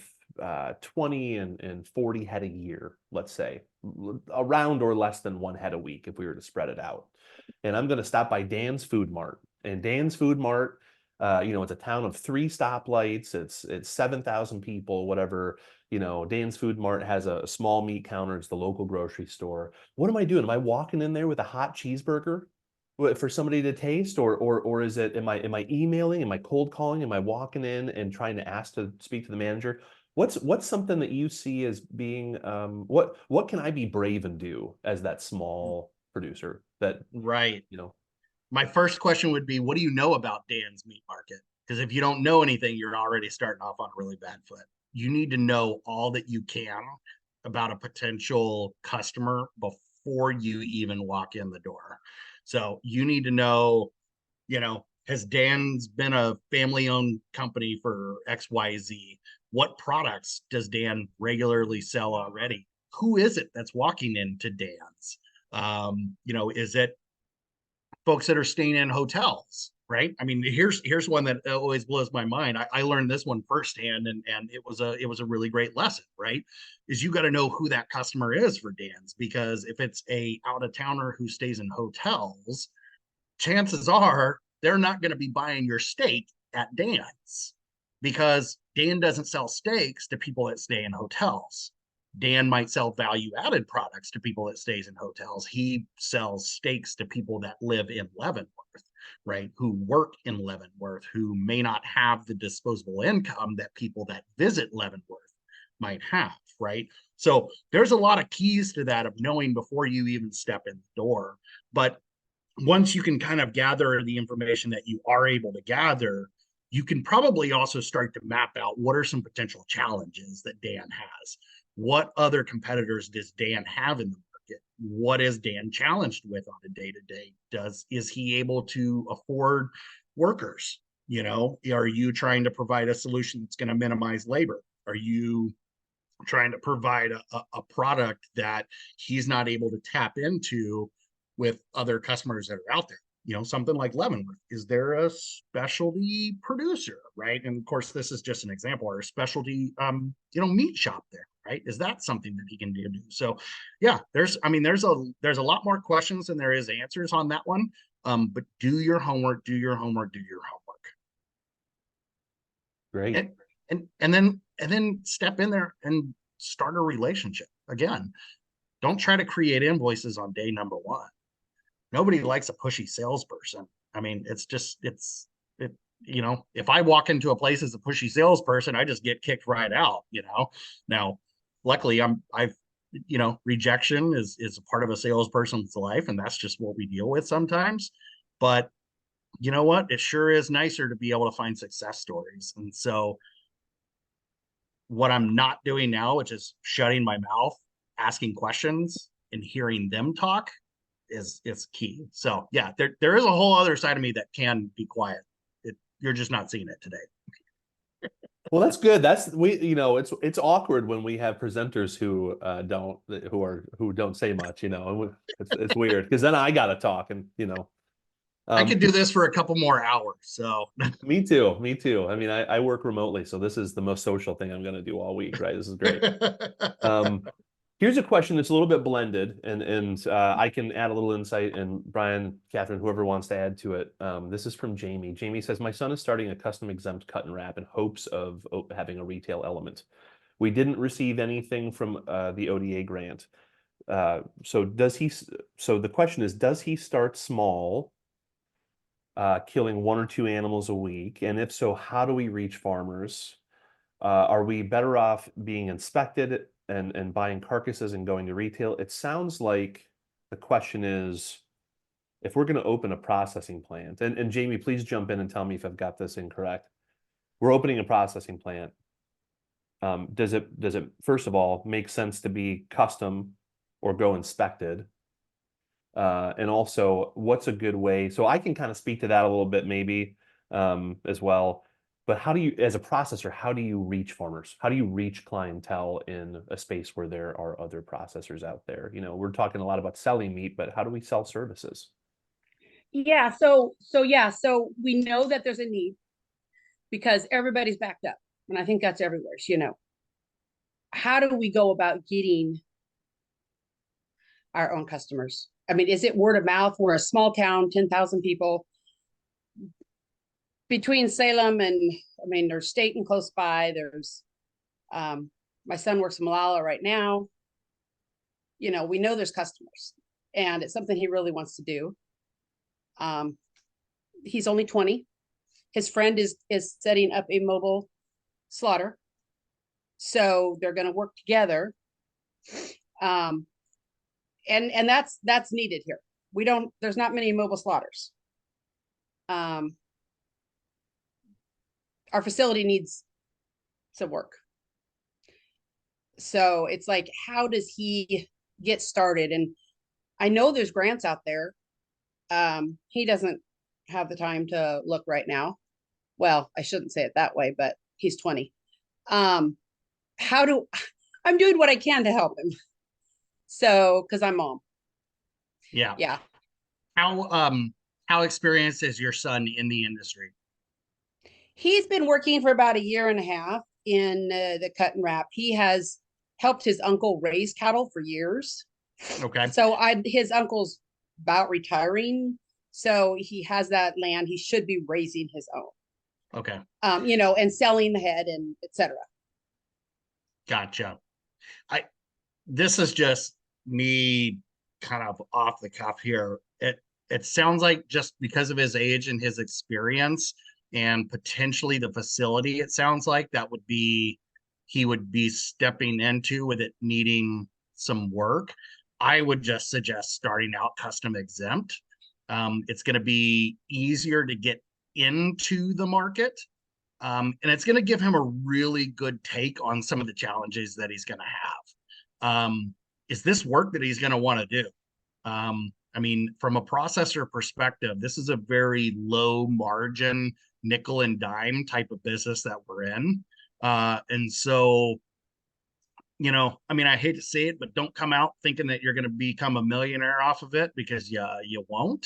20 and 40 head a year, let's say, around or less than one head a week if we were to spread it out. And I'm gonna stop by Dan's Food Mart. And Dan's Food Mart, it's a town of 3 stoplights. It's 7,000 people, whatever. Dan's Food Mart has a small meat counter. It's the local grocery store. What am I doing? Am I walking in there with a hot cheeseburger for somebody to taste, or is it? Am I emailing? Am I cold calling? Am I walking in and trying to ask to speak to the manager? What's something that you see as being what can I be brave and do as that small producer that Right. My first question would be, what do you know about Dan's Meat Market? Because if you don't know anything, you're already starting off on a really bad foot. You need to know all that you can about a potential customer before you even walk in the door. So you need to know, Has Dan's been a family-owned company for XYZ? What products does Dan regularly sell already? Who is it that's walking into Dan's? Is it folks that are staying in hotels, right? I mean, here's one that always blows my mind. I learned this one firsthand, and it was a really great lesson, right? Is you got to know who that customer is for Dan's, because if it's a out of towner who stays in hotels, chances are they're not going to be buying your steak at Dan's, because Dan doesn't sell steaks to people that stay in hotels. Dan might sell value added products to people that stays in hotels. He sells steaks to people that live in Leavenworth, right? Who work in Leavenworth, who may not have the disposable income that people that visit Leavenworth might have, right? So there's a lot of keys to that, of knowing before you even step in the door. But once you can kind of gather the information that you are able to gather, you can probably also start to map out what are some potential challenges that Dan has. What other competitors does Dan have in the market? What is Dan challenged with on a day-to-day? Is he able to afford workers? Are you trying to provide a solution that's going to minimize labor? Are you trying to provide a product that he's not able to tap into with other customers that are out there? Something like Leavenworth. Is there a specialty producer, right? And of course, this is just an example, or a specialty, meat shop there, right? Is that something that he can do? So yeah, there's a lot more questions than there is answers on that one. But do your homework, do your homework, do your homework. Great. And then step in there and start a relationship. Again, don't try to create invoices on day number one. Nobody likes a pushy salesperson. I mean, if I walk into a place as a pushy salesperson, I just get kicked right out, Now, luckily rejection is a part of a salesperson's life, and that's just what we deal with sometimes. But you know what? It sure is nicer to be able to find success stories. And so what I'm not doing now, which is shutting my mouth, asking questions and hearing them talk, is key. So yeah, there is a whole other side of me that can be quiet. You're just not seeing it today. Well, that's good. It's awkward when we have presenters who don't say much, it's weird, because then I gotta talk, and I could do this for a couple more hours. So me too. I mean, I work remotely, so this is the most social thing I'm gonna do all week, right? This is great. Here's a question that's a little bit blended, and I can add a little insight, and Brian, Catherine, whoever wants to add to it. This is from Jamie. Jamie says, my son is starting a custom exempt cut and wrap in hopes of having a retail element. We didn't receive anything from the ODA grant. So the question is, does he start small, killing 1 or 2 animals a week? And if so, how do we reach farmers? Are we better off being inspected and buying carcasses and going to retail? It sounds like the question is, if we're going to open a processing plant, and Jamie, please jump in and tell me if I've got this incorrect. We're opening a processing plant. Does it first of all make sense to be custom or go inspected? And also, what's a good way? So I can kind of speak to that a little bit maybe as well. But how do you, as a processor, how do you reach farmers? How do you reach clientele in a space where there are other processors out there? We're talking a lot about selling meat, but how do we sell services? Yeah, so we know that there's a need because everybody's backed up. And I think that's everywhere, How do we go about getting our own customers? I mean, is it word of mouth? We're a small town, 10,000 people. Between Salem and, there's Staten close by. There's, my son works in Malala right now. We know there's customers, and it's something he really wants to do. He's only 20. His friend is setting up a mobile slaughter, so they're going to work together. And that's needed here. There's not many mobile slaughters. Our facility needs some work. So it's like, how does he get started? And I know there's grants out there. He doesn't have the time to look right now. Well, I shouldn't say it that way, but he's 20. I'm doing what I can to help him. So, because I'm mom. Yeah. Yeah. How experienced is your son in the industry? He's been working for about a year and a half in the cut and wrap. He has helped his uncle raise cattle for years. Okay. So his uncle's about retiring. So he has that land. He should be raising his own. Okay. And selling the head and etc. Gotcha. This is just me kind of off the cuff here. It sounds like just because of his age and his experience and potentially the facility, it sounds like he would be stepping into with it needing some work. I would just suggest starting out custom exempt. It's going to be easier to get into the market. And it's going to give him a really good take on some of the challenges that he's going to have. Is this work that he's going to want to do? I mean, from a processor perspective, this is a very low margin nickel and dime type of business that we're in. And so, I mean, I hate to say it, but don't come out thinking that you're going to become a millionaire off of it, because you won't.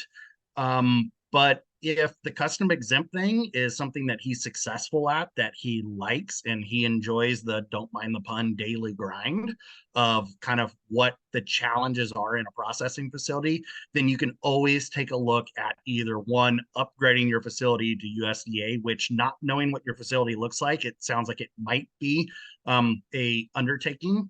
But if the custom exempt thing is something that he's successful at, that he likes, and he enjoys the, don't mind the pun, daily grind of kind of what the challenges are in a processing facility, then you can always take a look at either one, upgrading your facility to USDA, which, not knowing what your facility looks like, it sounds like it might be a undertaking,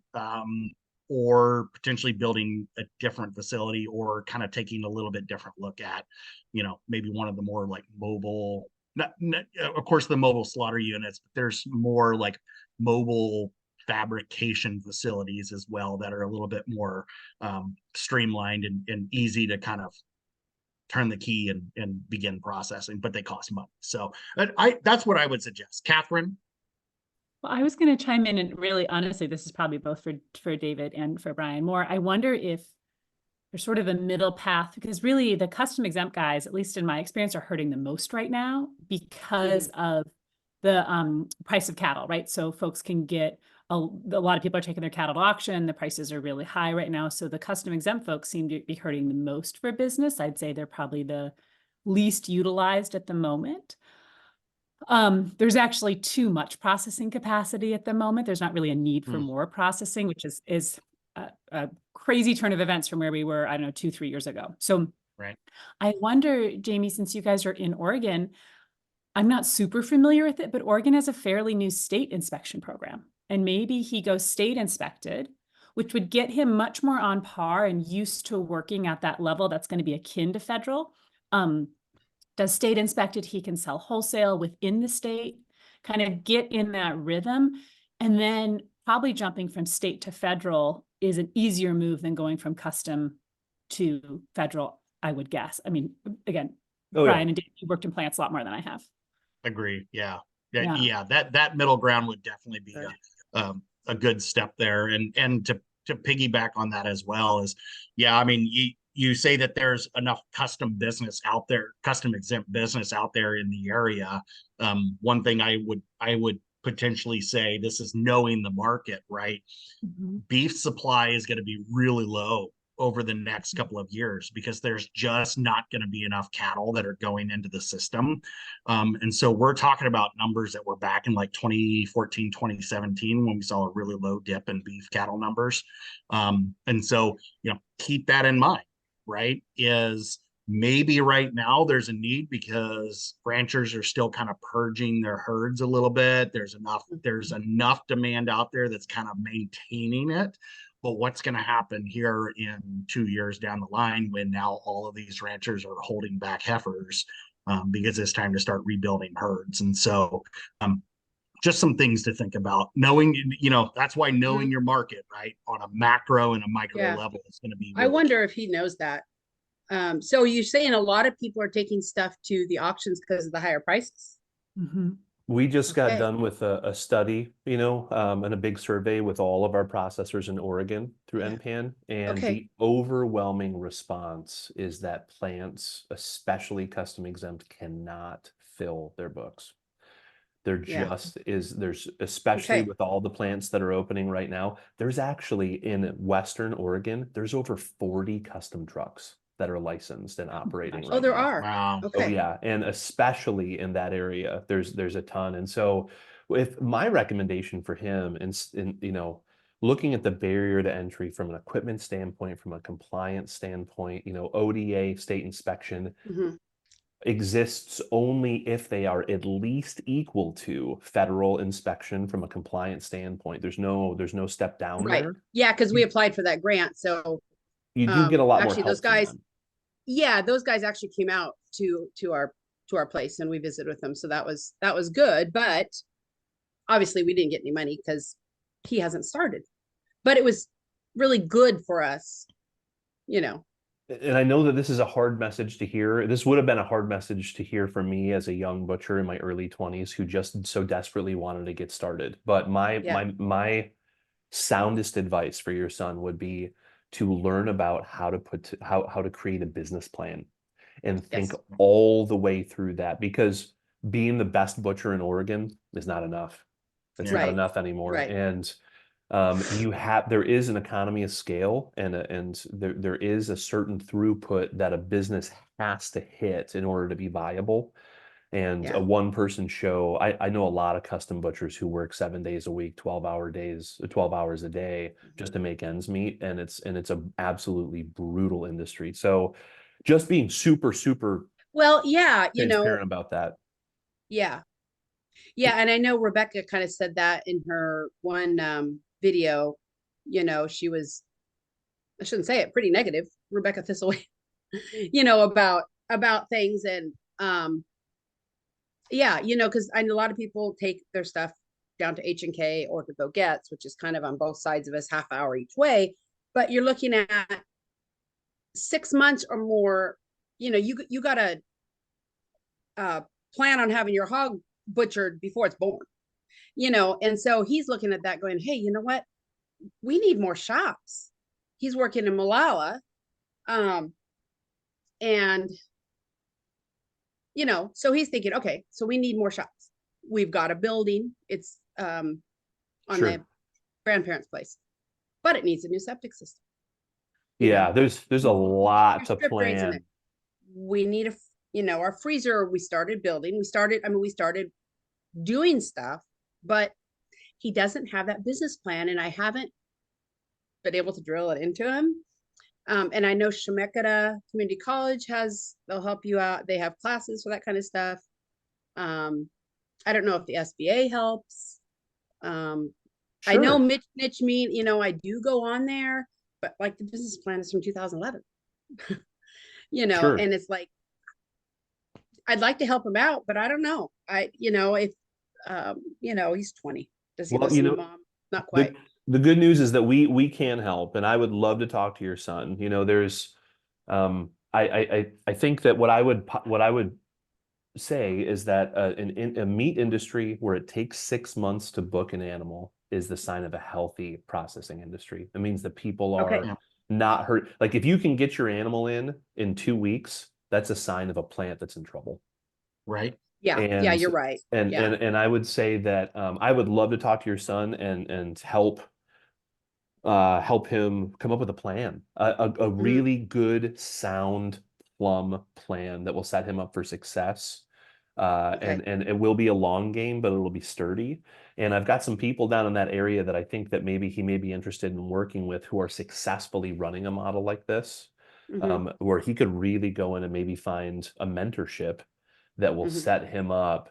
or potentially building a different facility, or kind of taking a little bit different look at, maybe one of the more like mobile, of course, the mobile slaughter units, but there's more like mobile fabrication facilities as well that are a little bit more streamlined and easy to kind of turn the key and begin processing, but they cost money. So that's what I would suggest. Catherine? Well, I was going to chime in, and really, honestly, this is probably both for David and for Brian Moore. I wonder if there's sort of a middle path, because really the custom exempt guys, at least in my experience, are hurting the most right now because of the price of cattle, right? So folks can get, a lot of people are taking their cattle to auction. The prices are really high right now. So the custom exempt folks seem to be hurting the most for business. I'd say they're probably the least utilized at the moment. There's actually too much processing capacity at the moment. There's not really a need for more processing, which is a crazy turn of events from where we were, I don't know, 2-3 years ago. So right. I wonder, Jamie, since you guys are in Oregon, I'm not super familiar with it, but Oregon has a fairly new state inspection program. And maybe he goes state inspected, which would get him much more on par and used to working at that level that's going to be akin to federal. Does state inspected, he can sell wholesale within the state, kind of get in that rhythm. And then probably jumping from state to federal is an easier move than going from custom to federal, I would guess. I mean, again, Brian and Dave, you worked in plants a lot more than I have. Agree. Yeah. That middle ground would definitely be a good step there. And to piggyback on that as well is, I mean, you say that there's enough custom business out there, custom exempt business out there in the area. One thing I would potentially say, this is knowing the market, right? Beef supply is going to be really low over the next couple of years, because there's just not going to be enough cattle that are going into the system. And so we're talking about numbers that were back in like 2014, 2017, when we saw a really low dip in beef cattle numbers. And so, keep that in mind, right? Is maybe right now there's a need because ranchers are still kind of purging their herds a little bit. There's enough demand out there that's kind of maintaining it. But what's going to happen here in 2 years down the line, when now all of these ranchers are holding back heifers because it's time to start rebuilding herds? And so just some things to think about. Knowing, that's why knowing your market, right, on a macro and a micro level is going to be really I wonder if he knows that. So you're saying a lot of people are taking stuff to the auctions because of the higher prices? We just got Okay. done with a study, and a big survey with all of our processors in Oregon through Yeah. NPAN, and Okay. the overwhelming response is that plants, especially custom exempt, cannot fill their books. Yeah. There's especially Okay. with all the plants that are opening right now, there's actually in Western Oregon, there's over 40 custom trucks that are licensed and operating Oh, right there now. are. Wow. Oh Okay. yeah, and especially in that area, there's a ton. And so, if my recommendation for him, looking at the barrier to entry from an equipment standpoint, from a compliance standpoint, ODA state inspection Mhm. exists only if they are at least equal to federal inspection from a compliance standpoint. There's no step down Right. there. Yeah, because we You, applied for that grant. So you do get a lot more actually those help from guys, them. yeah, those guys actually came out to our place and we visited with them. So that was good. But obviously we didn't get any money because he hasn't started. But it was really good for us, you know. And I know that this is a hard message to hear. This would have been a hard message to hear from me as a young butcher in my early 20s who just so desperately wanted to get started. But my Yeah. my soundest advice for your son would be to learn about how to create a business plan and think Yes. all the way through that, because being the best butcher in Oregon is not enough. It's Yeah. not Right. enough anymore. Right. And there is an economy of scale, and there is a certain throughput that a business has to hit in order to be viable. And Yeah. a one person show, I know a lot of custom butchers who work 7 days a week, 12-hour days, 12 hours a day just to make ends meet. And it's a absolutely brutal industry. So just being super, super Well, yeah, transparent about that. yeah. Yeah, and I know Rebecca kind of said that in her one video, she was, I shouldn't say it, pretty negative, Rebecca Thistleway, about things. And yeah, because I know a lot of people take their stuff down to H&K or to Bogette's, which is kind of on both sides of us, half hour each way. But you're looking at 6 months or more, you got to plan on having your hog butchered before it's born. And so he's looking at that going, hey, you know what? We need more shops. He's working in Malala. And, so he's thinking, okay, so we need more shops. We've got a building. It's on Sure. the grandparents' place, but it needs a new septic system. Yeah, there's a lot to Strip drains in plan. it. We need our freezer. We started building. We started doing stuff, but he doesn't have that business plan, and I haven't been able to drill it into him. And I know Shemeketa Community College they'll help you out. They have classes for that kind of stuff. I don't know if the SBA helps. I know Sure. Niche Meat, I do go on there, but like the business plan is from 2011, Sure. and it's like, I'd like to help him out, but I don't know. If, he's 20. Does he Well, listen to mom? Not the quite. the good news is that we can help, and I would love to talk to your son. There's I think that what I would say is that in a meat industry where it takes 6 months to book an animal is the sign of a healthy processing industry. It means that people Okay. are not hurt. Like if you can get your animal in 2 weeks, that's a sign of a plant that's in trouble. Right. Yeah. Yeah, And you're right. and Yeah. and I would say that I would love to talk to your son and help him come up with a plan, a Mhm. really good, sound, plumb plan that will set him up for success. Okay. And it will be a long game, but it'll be sturdy. And I've got some people down in that area that I think that maybe he may be interested in working with who are successfully running a model like this, Hmm. where he could really go in and maybe find a mentorship that will Hmm. set him up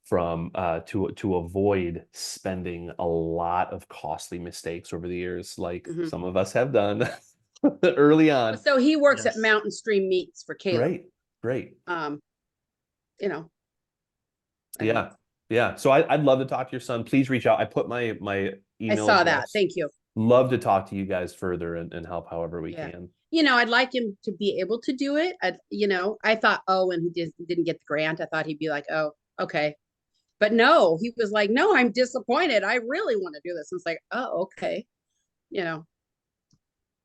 to avoid spending a lot of costly mistakes over the years, like Hmm. some of us have done early on. So he works at Yes. Mountain Stream Meats for Caleb. Great. Um, you know, I mean, Yeah. Yeah. So I'd love to talk to your son. Please reach out. I put my I email saw that. address. Thank you. Love to talk to you guys further and help however we Yeah. can. I'd like him to be able to do it. I thought, oh, when he didn't get the grant, I thought he'd be like, oh, okay. But no, he was like, no, I'm disappointed. I really want to do this. And it's like, oh, okay. You know,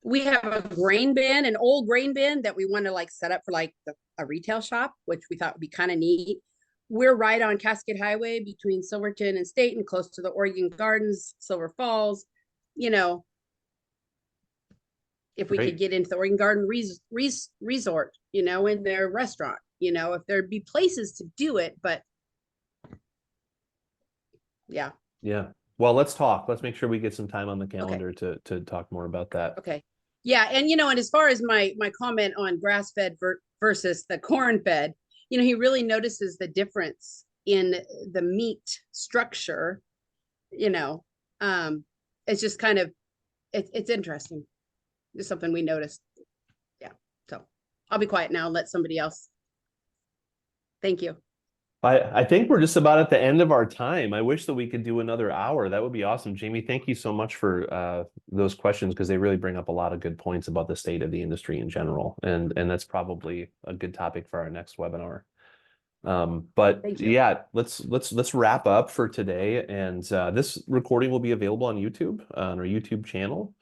we have a grain bin, an old grain bin that we want to like set up for like a retail shop, which we thought would be kind of neat. We're right on Cascade Highway between Silverton and State and close to the Oregon Gardens, Silver Falls. You know, if we could get into the Oregon Garden Resort, you know, in their restaurant, you know, if there'd be places to do it, but yeah. Yeah. Well, let's talk. Let's make sure we get some time on the calendar to talk more about that. Okay. Yeah. And, you know, and as far as my comment on grass fed versus the corn fed, you know, he really notices the difference in the meat structure, you know. It's just kind of, it's interesting. It's something we noticed. Yeah. So I'll be quiet now and let somebody else. Thank you. I think we're just about at the end of our time. I wish that we could do another hour. That would be awesome. Jamie, thank you so much for those questions, because they really bring up a lot of good points about the state of the industry in general. And that's probably a good topic for our next webinar. But yeah, let's wrap up for today. And this recording will be available on YouTube, on our YouTube channel,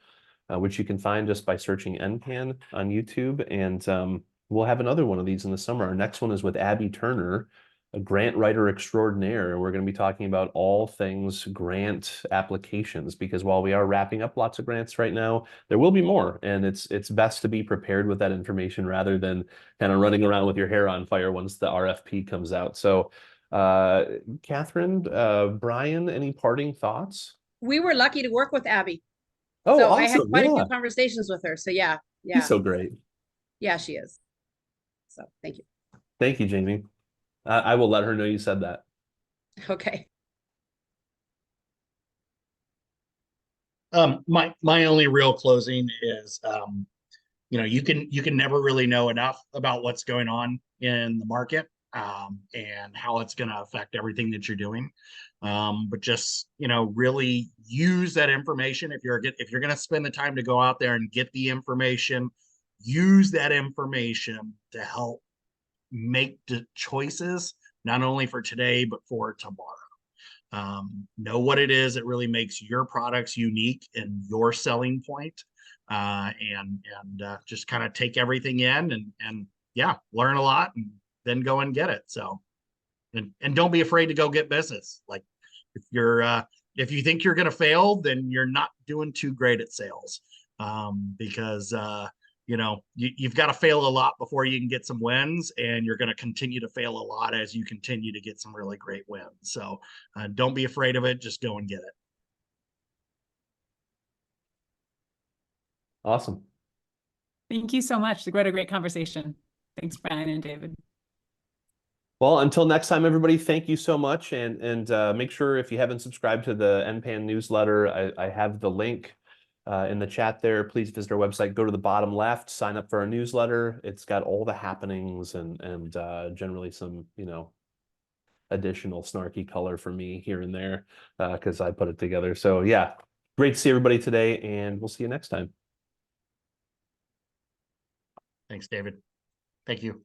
which you can find just by searching NPAN on YouTube. And we'll have another one of these in the summer. Our next one is with Abby Turner, a grant writer extraordinaire. We're going to be talking about all things grant applications, because while we are wrapping up lots of grants right now, there will be more, and it's best to be prepared with that information rather than kind of running around with your hair on fire once the RFP comes out. So Catherine, Brian, any parting thoughts? We were lucky to work with Abby. Oh, so awesome. I had quite a few conversations with her. So yeah. She's so great. Yeah, she is. So thank you. Thank you, Jamie. I will let her know you said that. Okay. My only real closing is, you know, you can never really know enough about what's going on in the market, and how it's going to affect everything that you're doing. But just, you know, really use that information. If you're going to spend the time to go out there and get the information, use that information to help make the choices, not only for today, but for tomorrow. Know what it is that really makes your products unique and your selling point, and just kind of take everything in and yeah, learn a lot and then go and get it. So, and don't be afraid to go get business. Like if you think you're going to fail, then you're not doing too great at sales, because you know, you've got to fail a lot before you can get some wins, and you're going to continue to fail a lot as you continue to get some really great wins. So don't be afraid of it. Just go and get it. Awesome. Thank you so much. What a great conversation. Thanks, Brian and David. Well, until next time, everybody, thank you so much. And make sure, if you haven't subscribed to the NPAN newsletter, I have the link in the chat there. Please visit our website, go to the bottom left, sign up for our newsletter. It's got all the happenings and generally some, you know, additional snarky color for me here and there, because I put it together. So yeah, great to see everybody today, and we'll see you next time. Thanks, David. Thank you.